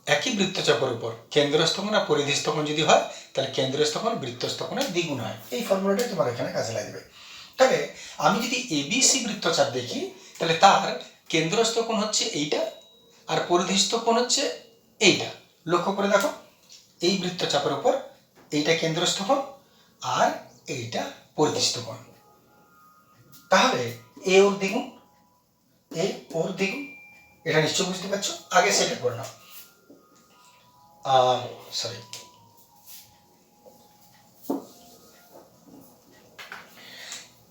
একই বৃত্তচাপের উপর কেন্দ্রস্থ কোণ আর পরিধিস্থ কোণ যদি হয় তাহলে কেন্দ্রস্থ কোণ বৃত্তস্থ কোণের দ্বিগুণ হয়। এই ফর্মুলাটাই তোমার এখানে কাজে লাগবে। তবে আমি যদি এবিসি বৃত্তচাপ দেখি তাহলে তার কেন্দ্রস্থ কোণ হচ্ছে এইটা আর পরিধিস্থ কোণ হচ্ছে এইটা। লক্ষ্য করে দেখো, এই বৃত্তচাপের উপর এইটা কেন্দ্রস্থ কোণ আর এইটা পরিধিস্থ কোণ, তাহলে এ ওর দ্বিগুণ, এ ওর দ্বিগুণ। এটা নিশ্চয় বুঝতে পারছো, আগে সেটা করে নাও। সরি,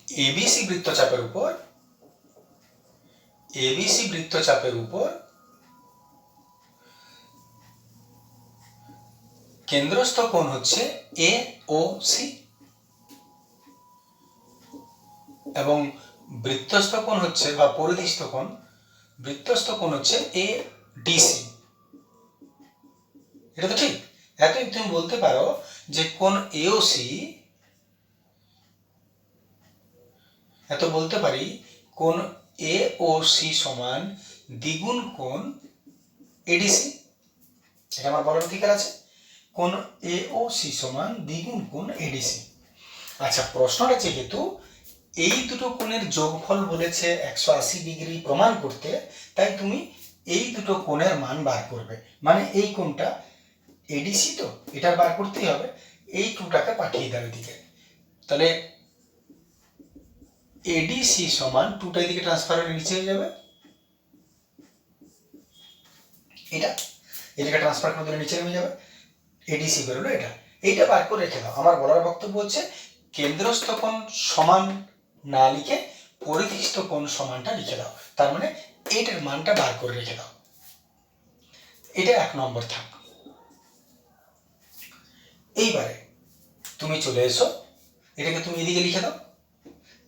এবিসি বৃত্তচাপের উপর কেন্দ্রস্থ কোণ হচ্ছে এ ও সি এবং বৃত্তস্থ কোণ হচ্ছে বা পরিধিস্থ কোণ হচ্ছে এ ডিসি। এটা তো ঠিক। এতই তুমি বলতে পারো যে কোণ এওসি, এত বলতে পারি কোণ এ ও সি সমান দ্বিগুণ কোণ এডিসি। এটা আমার বলার অধিকার আছে, কোণ এ ও সি সমান দ্বিগুণ কোণ এডিসি। আচ্ছা, প্রশ্নটা যেহেতু এই দুটো কোণের যোগফল বলেছে 180 ডিগ্রি প্রমাণ করতে, তাই তুমি এই দুটো কোণের মান বার করবে। মানে এই কোণটা এডিসি, তো এটা বার করতেই হবে, এই টুটাকে পাঠিয়ে দাও এদিকে, তাহলে এডিসি সমান 2টা এদিকে ট্রান্সফার হয়ে নিচে হয়ে যাবে, এটাকে ট্রান্সফার করে দিলে নিচে নেমে যাবে, এডিসি বেরোলো এইটা বার করে রেখে দাও। আমার বলার বক্তব্য হচ্ছে কেন্দ্রস্থ কোণ সমান না লিখে পরিধিস্থ কোণ সমানটা লিখে দাও, তার মানে এইটার মানটা বার করে রেখে দাও। এটা 1 নম্বর থাক। এইবারে তুমি চলে এসো, এটাকে তুমি এদিকে লিখে দাও,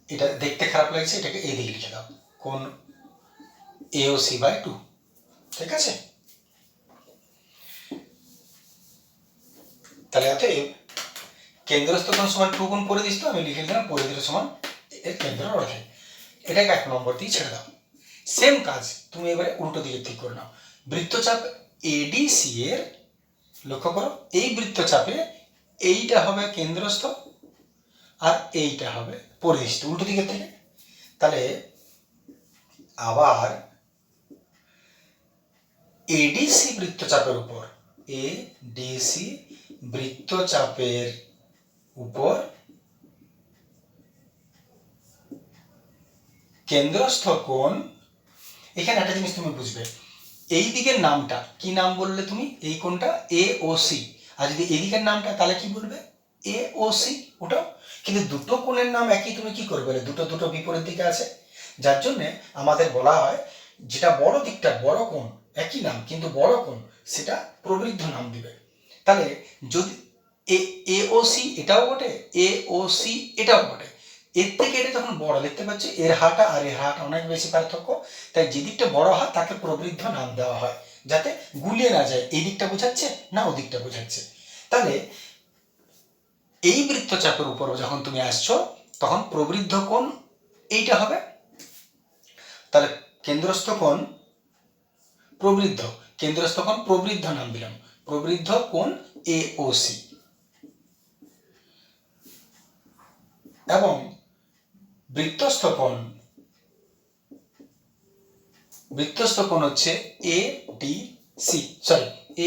এটা দেখতে খারাপ লাগছে, এটাকে এদিকে লিখে দাও, কোণ AOC/2, ঠিক আছে? তাহলে অতএব কেন্দ্রস্থ কোণ সমান 2 গুণ পরিধিস্থ, আমি লিখে দিলাম পরিধিস্থ সমান এর কেন্দ্রের অর্ধেক। এটাকে 1 নম্বর দিয়ে ছেড়ে দাও। সেম কাজ তুমি এবারে উল্টো দিকে ঠিক করে নাও। বৃত্তচাপ ADC এর, লক্ষ্য করো, এই বৃত্তচাপে এইটা হবে কেন্দ্রস্থ আর এইটা হবে পরিধিস্থ, উল্টো দিকের থেকে। তাহলে আবার ADC বৃত্তচাপের উপর, ADC বৃত্তচাপের উপর কেন্দ্রস্থ কোণ, এখানে একটা জিনিস তুমি বুঝবে, এই দিকের নামটা কি নাম বললে তুমি? এই কোণটা AOC, আর যদি এই দিকের নামটা তাহলে কি বলবে? AOC, ওটাও। কিন্তু দুটো কোণের নাম একই, তুমি কি করবে? দুটো বিপরীত দিকে আছে, যার জন্যে আমাদের বলা হয় যেটা বড় দিকটা, বড় কোণ একই নাম কিন্তু বড় কোণ সেটা প্রবৃদ্ধ নাম দিবে। তাহলে যদি AOC এটাও বটে, AOC এটাও বটে, এর থেকে এটা যখন বড় দেখতে পাচ্ছি, এর হাটা আর এর হাট অনেক বেশি পার্থক্য, তাই যে দিকটা বড় হয় তাকে প্রবৃদ্ধ নাম দেওয়া হয়, যাতে গুলিয়ে না যায় এই দিকটা বোঝাচ্ছে না ও দিকটা বোঝাচ্ছে। তাহলে এই বৃত্তচাপের উপর যখন তুমি আসছো তখন প্রবৃদ্ধ কোণ এইটা হবে, তাহলে কেন্দ্রস্থ কোণ প্রবৃদ্ধ, কেন্দ্রস্থ কোণ প্রবৃদ্ধ নাম দিলাম, প্রবৃদ্ধ কোণ AOC, এবং বৃত্তস্থ কোণ হচ্ছে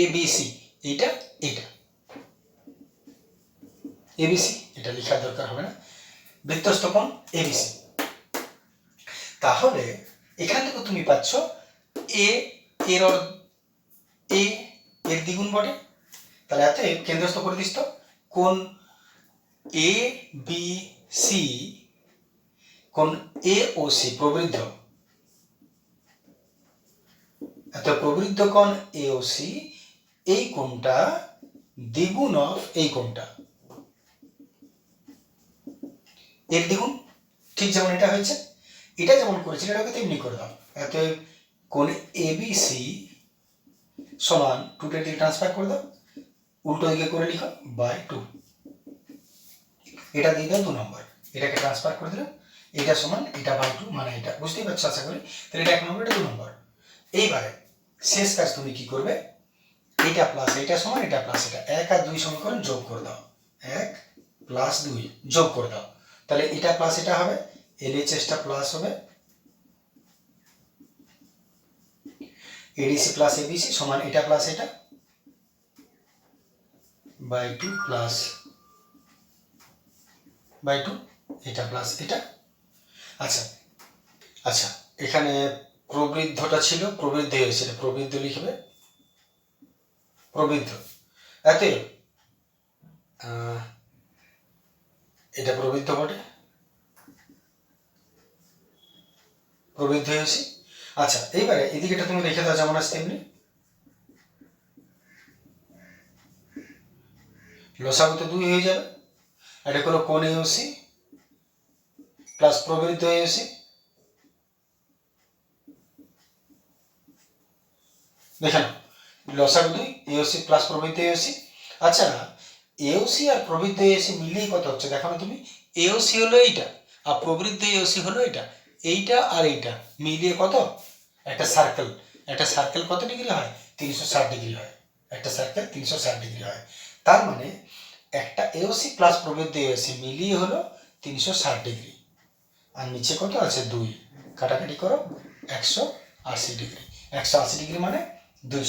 ABC, এটা ABC, এটা লেখার দরকার হবে না, বৃত্তস্থ কোণ ABC। তাহলে এখান থেকে তুমি পাচ্ছ এর দ্বিগুণ বটে, তাহলে এত কেন্দ্রস্থ পরিধিস্থ কোণ ABC, কোণ AOC প্রবৃদ্ধ, এত প্রবৃদ্ধ কোণ AOC, এই কোণটা দ্বিগুণ অফ এই কোণটা, এর দ্বিগুণ, ঠিক যেমন এটা হয়েছে, এটা যেমন করেছিল এটাকে তেমনি করে দাও। অতএব কোণ ABC সমান 2টা দিকে ট্রান্সফার করে দাও, উল্টো দিকে করে লিখো /2, এটা দিয়ে দাও 2 নম্বর, এটাকে ট্রান্সফার করে দিলাম, এটা সমান এটা /2, মানে এটা বুঝতেই পারছো আশা করি। তাহলে এটা 1 নম্বর, এটা 2 নম্বর। এইবারে শেষ কাজ তুমি কি করবে? এটা প্লাস এটা সমান এটা প্লাস এটা, 1 আর 2 সমীকরণ যোগ করে দাও, 1 + 2 যোগ করে দাও, তাহলে এটা প্লাস এটা হবে, LHSটা প্লাস হবে, ADC + ABC সমান এটা প্লাস এটা /2 প্লাস /2, এটা প্লাস এটা। আচ্ছা এখানে প্রবৃদ্ধটা ছিল, প্রবৃদ্ধ হয়েছিল, প্রবৃদ্ধ লিখবে, প্রবৃদ্ধ, এতে এটা প্রবৃদ্ধ বটে, প্রবৃদ্ধ হয়েছে। আচ্ছা এইবারে এদিকেটা তুমি রেখে দাও যেমন আছে তেমনি, লসাগু তো 2 হয়ে যাবে, এটা হলো কোণ AOC প্লাস প্রবৃদ্ধ AOC, দেখে নাও লসাগু 2, AOC প্লাস প্রবৃদ্ধ AOC। আচ্ছা AOC আর প্রবৃদ্ধ AOC মিলিয়ে কত হচ্ছে দেখো না তুমি, AOC হলো এইটা আর প্রবৃদ্ধ AOC হলো এইটা আর এইটা মিলিয়ে কত? একটা সার্কেল কত ডিগ্রি হয়? 360 ডিগ্রি হয়, একটা সার্কেল 360 ডিগ্রি হয়, তার মানে একটা AOC প্লাস প্রবৃদ্ধ AOC মিলিয়ে হলো 360 ডিগ্রি, আর নিচে কত আছে? 2, কাটাকাটি করো 180 ডিগ্রি, 180 ডিগ্রি মানে 2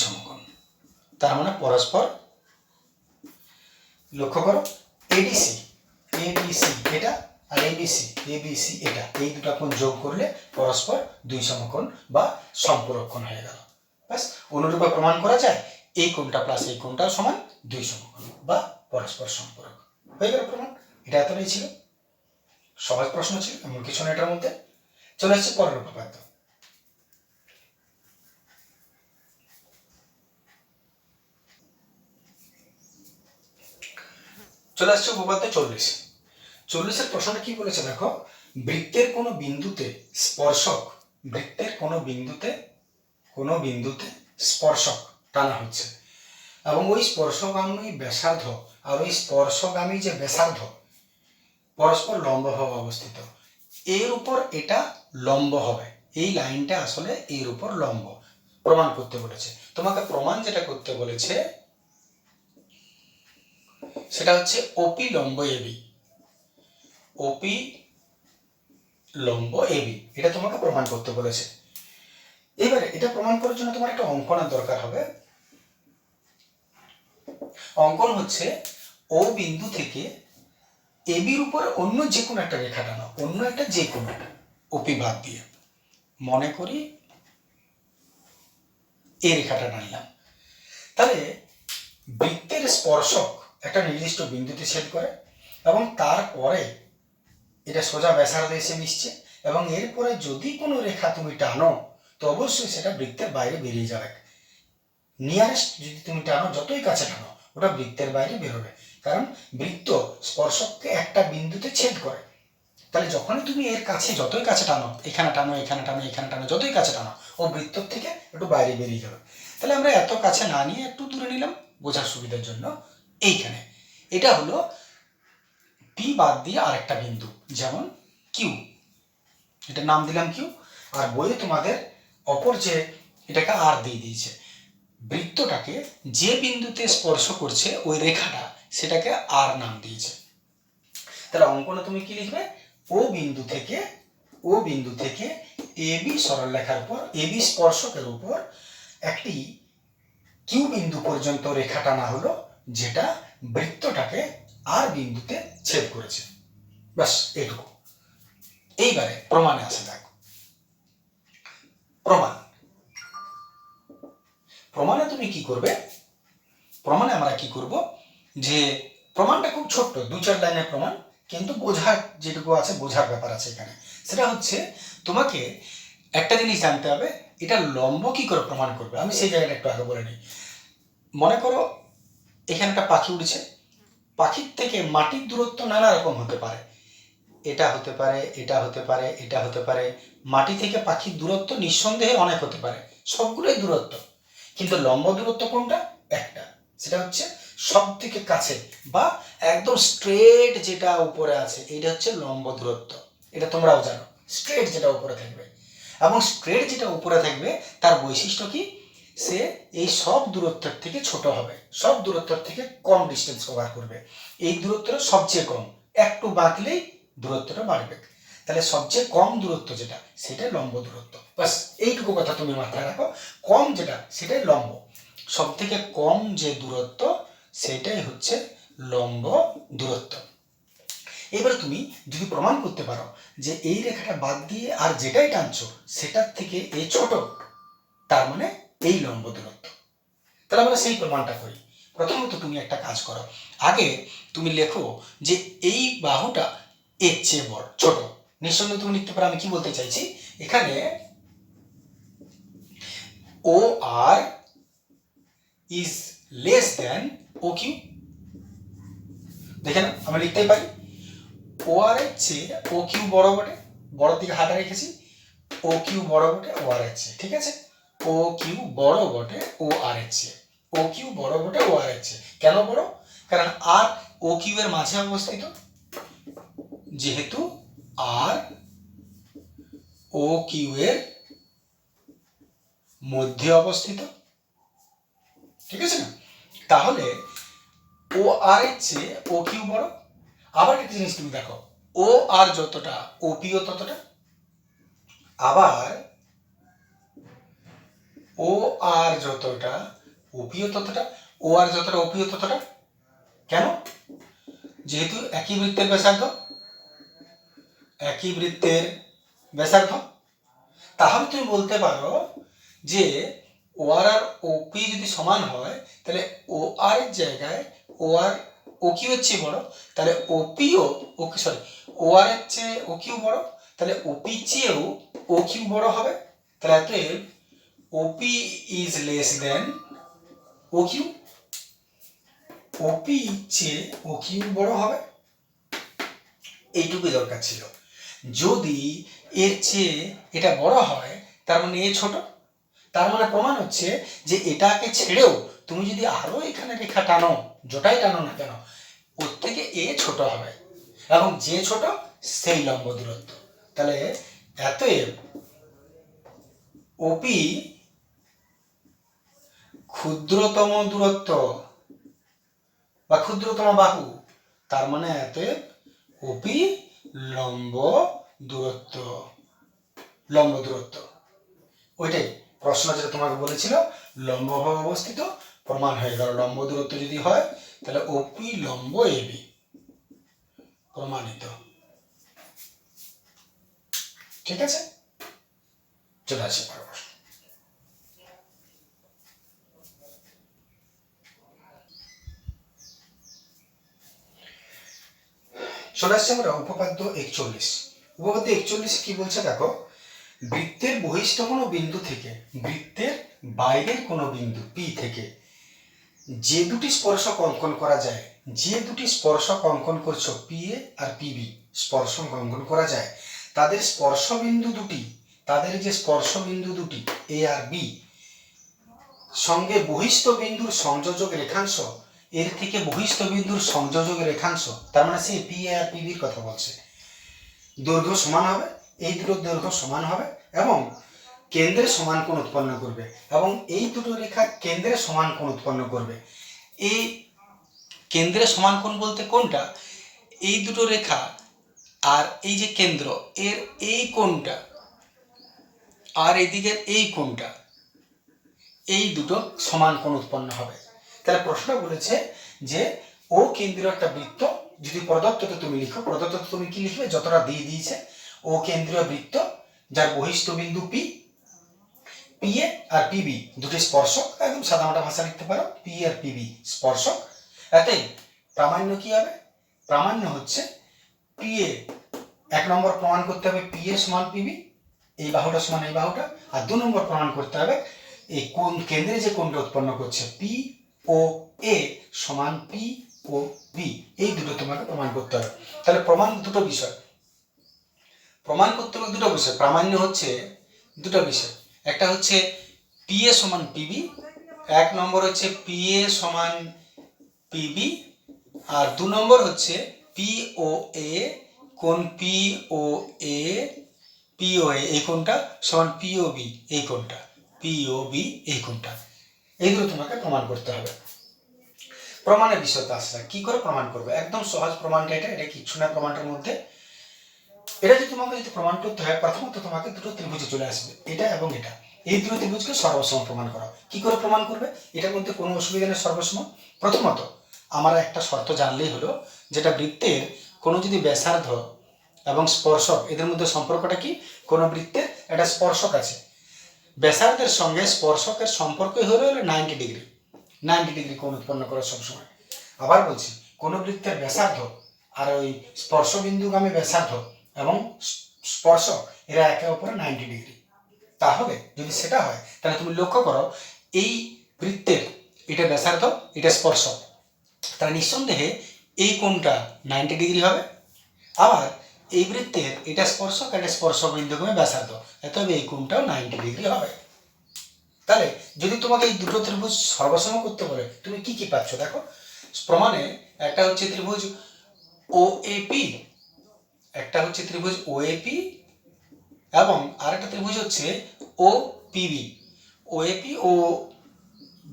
সমকোণ, তার মানে পরস্পর, লক্ষ্য করো এডিসি, এবিসি এটা আর এবিসি, এবিসি এটা, এই দুটো কোণ যোগ করলে পরস্পর দুই সমকোণ বা সম্পূরক কোণ হয়ে গেল। ব্যাস, অনুরূপে প্রমাণ করা যায় এই কোণটা প্লাস এই কোণটাও সমান দুই সমকোণ বা পরস্পর সম্পূরক। হয়ে গেল প্রমাণ। এটা এতটাই ছিল, সহজ প্রশ্ন ছিল, এমন কিছু না এটার মধ্যে। চলে আসছে পরের উপপাদ্য। চলে আসছে উপপাদ্য 40। 40-এর প্রশ্নটা কি বলেছে দেখো, বৃত্তের কোনো বিন্দুতে স্পর্শক, বৃত্তের কোনো বিন্দুতে স্পর্শক টানা হচ্ছে এবং ওই স্পর্শগামী ব্যাসার্ধ আর ওই স্পর্শগামী যে ব্যাসার্ধ পরস্পর লম্বভাবে অবস্থিত, এর উপর এটা লম্ব হবে, এই লাইনটা আসলে এর উপর লম্ব, প্রমাণ করতে বলেছে। তোমাকে প্রমাণ যেটা করতে বলেছে সেটা হচ্ছে ওপি লম্ব এবি, ওপি লম্ব এবি, এটা তোমাকে প্রমাণ করতে বলেছে। এবারে এটা প্রমাণ করার জন্য তোমার একটা অঙ্কনের দরকার হবে। অঙ্কন হচ্ছে ও বিন্দু থেকে এবির উপর অন্য যে কোনো একটা রেখা টানো, অন্য একটা যে কোনো ওপি বাদ দিয়ে, মনে করি এই রেখাটা টানলাম। তাহলে বৃত্তের স্পর্শক একটা নির্দিষ্ট বিন্দুতে ছেদ করে এবং তারপরে এটা সোজা ব্যাসার্ধে এসে মিশছে এবং এরপরে যদি কোনো রেখা তুমি টানো তো অবশ্যই সেটা বৃত্তের বাইরে বেরিয়ে যাবে। নিয়ারেস্ট যদি তুমি টানো, যতই কাছে টানো, ওটা বৃত্তের বাইরে বেরোবে, কারণ বৃত্ত স্পর্শককে একটা বিন্দুতে ছেদ করে। তাহলে যখনই তুমি এর কাছে যতই কাছে টানো, এখানে টানো, এখানে টানো, এখানে টানো, যতই কাছে টানো, ও বৃত্তর থেকে একটু বাইরে বেরিয়ে যাবে। তাহলে আমরা এত কাছে না নিয়ে একটু দূরে নিলাম বোঝার সুবিধার জন্য। এইখানে এটা হলো পি বাদ দিয়ে আরেকটা বিন্দু, যেমন কিউ, এটা নাম দিলাম কিউ। আর বইয়ে তোমাদের অপর যে এটাকে আর দিয়ে দিয়েছে, বৃত্তটাকে যে বিন্দুতে স্পর্শ করছে ওই রেখাটা, সেটাকে আর নাম দিয়েছে। তাহলে অঙ্কনে তুমি কি লিখবে, ও বিন্দু থেকে এবি সরলরেখার উপর, এবি স্পর্শকের উপর একটি কিউ বিন্দু পর্যন্ত রেখা টানা হলো, যেটা বৃত্তটাকে আর বিন্দুতে ছেদ করেছে। ব্যাস এটুকু। এইবারে প্রমাণে আসে দেখো। প্রমাণে তুমি কি করবে, প্রমাণে আমরা কি করব, যে প্রমাণটা খুব ছোট্ট, 2-4 লাইনের প্রমাণ, কিন্তু বোঝার যেটুকু আছে, বোঝার ব্যাপার আছে এখানে। সেটা হচ্ছে তোমাকে একটা জিনিস জানতে হবে, এটা লম্ব কি করে প্রমাণ করবে। আমি সেই জায়গাটা একটু আগে বলে নিই। মনে করো এখানে একটা পাখি উড়ছে, পাখির থেকে মাটির দূরত্ব নানা রকম হতে পারে, এটা হতে পারে, এটা হতে পারে, এটা হতে পারে। মাটি থেকে পাখির দূরত্ব নিঃসন্দেহে অনেক হতে পারে, সবগুলোই দূরত্ব, কিন্তু লম্ব দূরত্ব কোনটা, একটা, সেটা হচ্ছে সব থেকে কাছে বা একদম স্ট্রেট যেটা উপরে আছে, এটা হচ্ছে লম্ব দূরত্ব। এটা তোমরাও জানো, স্ট্রেট যেটা উপরে থাকবে। এবং স্ট্রেট যেটা উপরে থাকবে তার বৈশিষ্ট্য কি, সে এই সব দূরত্বের থেকে ছোট হবে, সব দূরত্বের থেকে কম ডিস্টেন্স কভার করবে। এই দূরত্বটা সবচেয়ে কম, একটু বাঁকলেই দূরত্বটা বাড়বে। তাহলে সবচেয়ে কম দূরত্ব যেটা, সেটাই লম্ব দূরত্ব। বাস এইটুকু কথা তুমি মাথায় রাখো, কম যেটা সেটাই লম্ব, সব থেকে কম যে দূরত্ব সেটাই হচ্ছে লম্ব দূরত্ব। এবারে তুমি যদি প্রমাণ করতে পারো যে এই রেখাটা বাদ দিয়ে আর যেটাই টানছো সেটার থেকে এই ছোট, তার মানে এই লম্ব দূরত্ব। তাহলে আমরা সেই প্রমাণটা করি। প্রথমত তুমি একটা কাজ করো, আগে তুমি লেখো যে এই বাহুটা এর চেয়ে বড়, ছোট। নিঃসন্দেহে তুমি লিখতে পারো আমি কি বলতে চাইছি, এখানে O R is less than O Q. দেখেন আমি লিখতেই পারি ও আর এর চেয়ে ও কিউ বড় বটে, বড়র দিকে হাতটা রেখেছি, ও কিউ বড় বটে ও আর এর চেয়ে, ঠিক আছে। ও কিউ বড় বটে ও আর এর চেয়ে, ও কিউ বড় বটে ও আর এর চেয়ে। কেন বড়, কারণ আর ও কিউ এর মাঝে অবস্থিত, যেহেতু আর ও কিউ এর মধ্যে অবস্থিত, ঠিক আছে না। তাহলে ও আর এর চেয়ে ও কিউ বড়। আবার একটা জিনিস তুমি দেখো, ও আর যতটা ও পিও ততটা, আবার ও আর যতটা ও পিও ততটা, ও আর যতটা ও পিও ততটা। কেন, যেহেতু একই বৃত্তের ব্যাসার্ধ, একই বৃত্তের ব্যাসার্ধ, তাহলে তুমি বলতে পারো যে ও আর আর ওপি যদি সমান হয় তাহলে ও আর এর জায়গায় ও আর ও কিউ এর চেয়ে বড়, তাহলে ওপিও ওকে সরি ও আর এর চেয়ে ও কিউ বড়, তাহলে ওপি চেয়েও ও কিউ বড় হবে। তাহলে অতএব OP is less than O Q, OP চেয়ে ও কিউ বড় হবে। এইটুকুই দরকার ছিল। যদি এর চেয়ে এটা বড় হয় তার মানে এ ছোট, তার মানে প্রমাণ হচ্ছে যে এটাকে ছেড়েও তুমি যদি আরো এখানে রেখা টানো, যটাই টানো না কেন, ওর থেকে এ ছোট হবে এবং যে ছোট সেই লম্ব দূরত্ব। তাহলে অতএব ওপি ক্ষুদ্রতম দূরত্ব বা ক্ষুদ্রতম বাহু, তার মানে অতএব ওপি লম্ব দূরত্ব। লম্ব দূরত্ব ওইটাই প্রশ্ন যেটা তোমাকে বলেছিল, লম্বভাবে অবস্থিত, প্রমাণ হয়ে গেল। লম্ব দূরত্ব যদি হয় তাহলে ওপি লম্ব এবি প্রমাণিত। ঠিক আছে, চলে আসি পরের প্রশ্ন। চলে আসছে আমরা উপপাদ্য 41। উপপাদ্য 41 কি বলছে দেখো, বৃত্তের বহিষ্ঠ কোনো বিন্দু থেকে বৃত্তের বাইরের কোনো বিন্দু পি থেকে যে দুটি স্পর্শক অঙ্কন করা যায়, যে দুটি স্পর্শক অঙ্কন করছো পি এ আর পিবি স্পর্শক অঙ্কন করা যায়, তাদের স্পর্শ বিন্দু দুটি, তাদের যে স্পর্শ বিন্দু দুটি এ আর বি সঙ্গে বহিষ্ঠ বিন্দুর সংযোজক রেখাংশ, এর থেকে বহিষ্ঠ বিন্দুর সংযোজক রেখাংশ, তার মানে সে পি এ আর পিবির কথা বলছে, দৈর্ঘ্য সমান হবে, এই দুটোর দৈর্ঘ্য সমান হবে এবং কেন্দ্রে সমান কোণ উৎপন্ন করবে, এবং এই দুটো রেখা কেন্দ্রে সমান কোণ উৎপন্ন করবে। এই কেন্দ্রে সমান কোণ বলতে কোনটা, এই দুটো রেখা আর এই যে কেন্দ্র এর এই কোণটা আর এইদিকের এই কোণটা, এই দুটো সমান কোণ উৎপন্ন হবে। তাহলে প্রশ্ন বলেছে যে ও কেন্দ্রীয় একটা বৃত্ত যদি প্রদত্ততে তুমি লিখো, প্রদত্ততে তুমি কি লিখবে, যতটা দিয়ে দিয়েছে, ও কেন্দ্রীয় বৃত্ত যার বহিষ্ঠ বিন্দু পি, পি এ আর পিবি দুটি স্পর্শক, একদম সাধারণ ভাষা লিখতে পারো পি আর পিবি স্পর্শক। এতে প্রামাণ্য কি হবে, প্রামাণ্য হচ্ছে পি এ, এক নম্বর প্রমাণ করতে হবে পি এ সমান পিবি, এই বাহুটা সমান এই বাহুটা, আর দু নম্বর প্রমাণ করতে হবে এই কোণ কেন্দ্রে যে কোণটা উৎপন্ন করছে পি ও এ সমান পি ও বি, এই দুটো তোমাকে প্রমাণ করতে হবে। তাহলে প্রমাণ দুটো বিষয়, প্রমাণ করতে হবে দুটো বিষয়, প্রামাণ্য হচ্ছে দুটো বিষয়, একটা হচ্ছে পি এ সমান পিবি, এক নম্বর হচ্ছে পি এ সমান পিবি, আর দু নম্বর হচ্ছে পি ও এ কোণ পি ও এ, পি ও এ এই কোণটা সমান পি ও বি এই কোণটা, পি ও বি এই কোণটা, এইগুলো তোমাকে প্রমাণ করতে হবে। প্রমাণের বিষয়টা আসলে কি করে প্রমাণ করবে, একদম সহজ প্রমাণটা, এটা কিচ্ছু না প্রমাণটার মধ্যে। এটা যদি তোমাকে যদি প্রমাণ করতে হয়, প্রথমত তোমাকে দুটো ত্রিভুজে চলে আসবে, এটা এবং এটা, এই দুটো ত্রিভুজকে সর্বসম প্রমাণ করো। কি করে প্রমাণ করবে, এটার মধ্যে কোনো অসুবিধা নেই সর্বসম। প্রথমত আমার একটা শর্ত জানলেই হলো, যেটা বৃত্তের কোনো যদি ব্যাসার্ধ এবং স্পর্শক এদের মধ্যে সম্পর্কটা কি, কোনো বৃত্তের একটা স্পর্শক আছে, ব্যাসার্ধের সঙ্গে স্পর্শকের সম্পর্কই হলো 90 ডিগ্রি, 90 ডিগ্রি কোণ উৎপন্ন করে সবসময়। আবার বলছি, কোনো বৃত্তের ব্যাসার্ধ আর ওই স্পর্শবিন্দুগামী ব্যাসার্ধ এবং স্পর্শক এরা একে অপরে 90 ডিগ্রি। তাহলে যদি সেটা হয় তাহলে তুমি লক্ষ্য করো এই বৃত্তের এটা ব্যাসার্ধ এটা স্পর্শক, তাহলে নিঃসন্দেহে এই কোণটা 90 ডিগ্রি হবে। আবার এই বৃত্তের এটা স্পর্শক এটা স্পর্শক বিন্দুগামী ব্যাসার্ধ, অতএব এই কোণটাও 90 ডিগ্রি হবে। তাহলে যদি তোমাকে এই দুটো ত্রিভুজ সর্বসম করতে বলে তুমি কি কি পাচ্ছ দেখো, প্রমাণে একটা হচ্ছে ত্রিভুজ ও এ পি, একটা হচ্ছে ত্রিভুজ ও এ পি এবং আরেকটা ত্রিভুজ হচ্ছে O P, O A P ও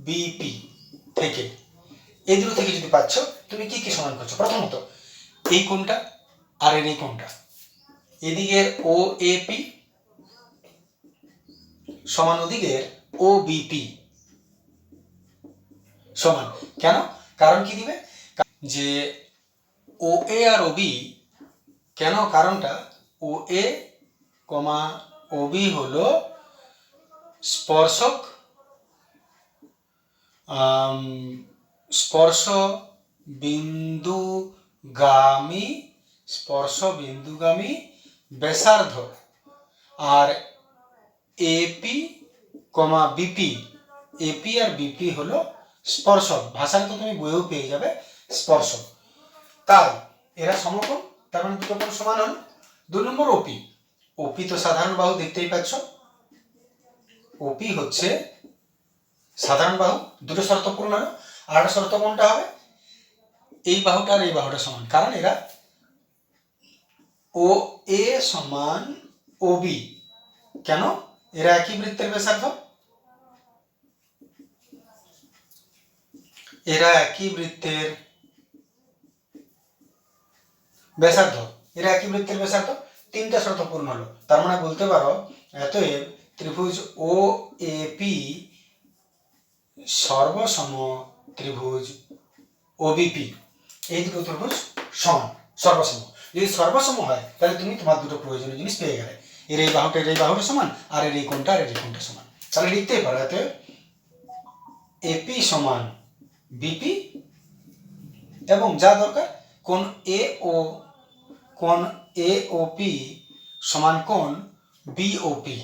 বিপি থেকে, এই দুটো থেকে যদি পাচ্ছ তুমি কি কি সমান করছো, প্রথমত এই কোণটা আর এই কোণটা, এদিকের ও এ পি সমান ওদিকের ও বিপি সমান, কেন, কারণ কি দিবে যে ও এ আর ওবি কেন, কারণটা ও এ কমা ওবি হলো স্পর্শক, স্পর্শ বিন্দুগামী ব্যাসার্ধ, আর এপি কমা বিপি, এপি আর বিপি হলো স্পর্শক। ভাষায় তো তুমি বইয়েও পেয়ে যাবে স্পর্শক। তাই এরা সমকোণ, তার মানে দুটো কোণ সমান হল। 2 নম্বর ওপি, ওপি তো সাধারণ বাহু, দেখতেই পাচ্ছ, ওপি হচ্ছে সাধারণ বাহু। দুটো শর্ত পূর্ণ হলো। আর একটা শর্ত কোনটা হবে, এই বাহুটা আর এই বাহুটা সমান, কারণ এরা ও এ সমান ওবি। কেন, এরা একই বৃত্তের ব্যাসার্ধ, এরা একই বৃত্তের ব্যাসার্ধ, তিনটা শর্ত পূর্ণ হলো। তার মানে বলতে পারো অতএব ত্রিভুজ ও এ পি সর্বসম ত্রিভুজ ওবিপি, এই দুটো ত্রিভুজ সমান, সর্বসম। যদি সর্বসম হয় তাহলে তুমি তোমার দুটো প্রয়োজনীয় জিনিস পেয়ে গেলে, এর এই বাহুটা সমান, আর এর এই কোণটা সমান। তাহলে লিখতেই পারো অতএব এপি সমান বিপি, এবং যা দরকার কোণ এ ও পি সমান কোণ বিওপি,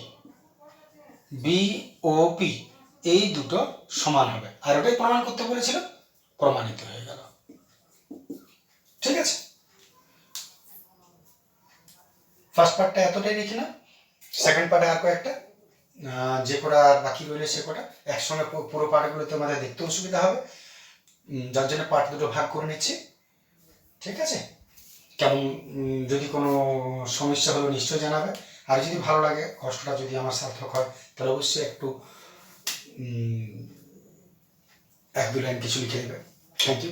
এই দুটো সমান হবে। আর ওটাই প্রমাণ করতে বলেছিল, প্রমাণিত হয়ে গেল। ঠিক আছে, ফার্স্ট পার্টটা এতটাই লিখি না, সেকেন্ড পার্টে আর কয়েকটা, যে কটা বাকি রইলে সে কটা একসঙ্গে পুরো পার্টগুলো তোমাদের দেখতে অসুবিধা হবে, যার জন্য পার্ট দুটো ভাগ করে নিচ্ছি। ঠিক আছে, কেমন, যদি কোনো সমস্যা হলো নিশ্চয়ই জানাবে। আর যদি ভালো লাগে, কষ্টটা যদি আমার সার্থক হয়, তাহলে অবশ্যই একটু 1-2 লাইন কিছু লিখে দেবে। Thank you.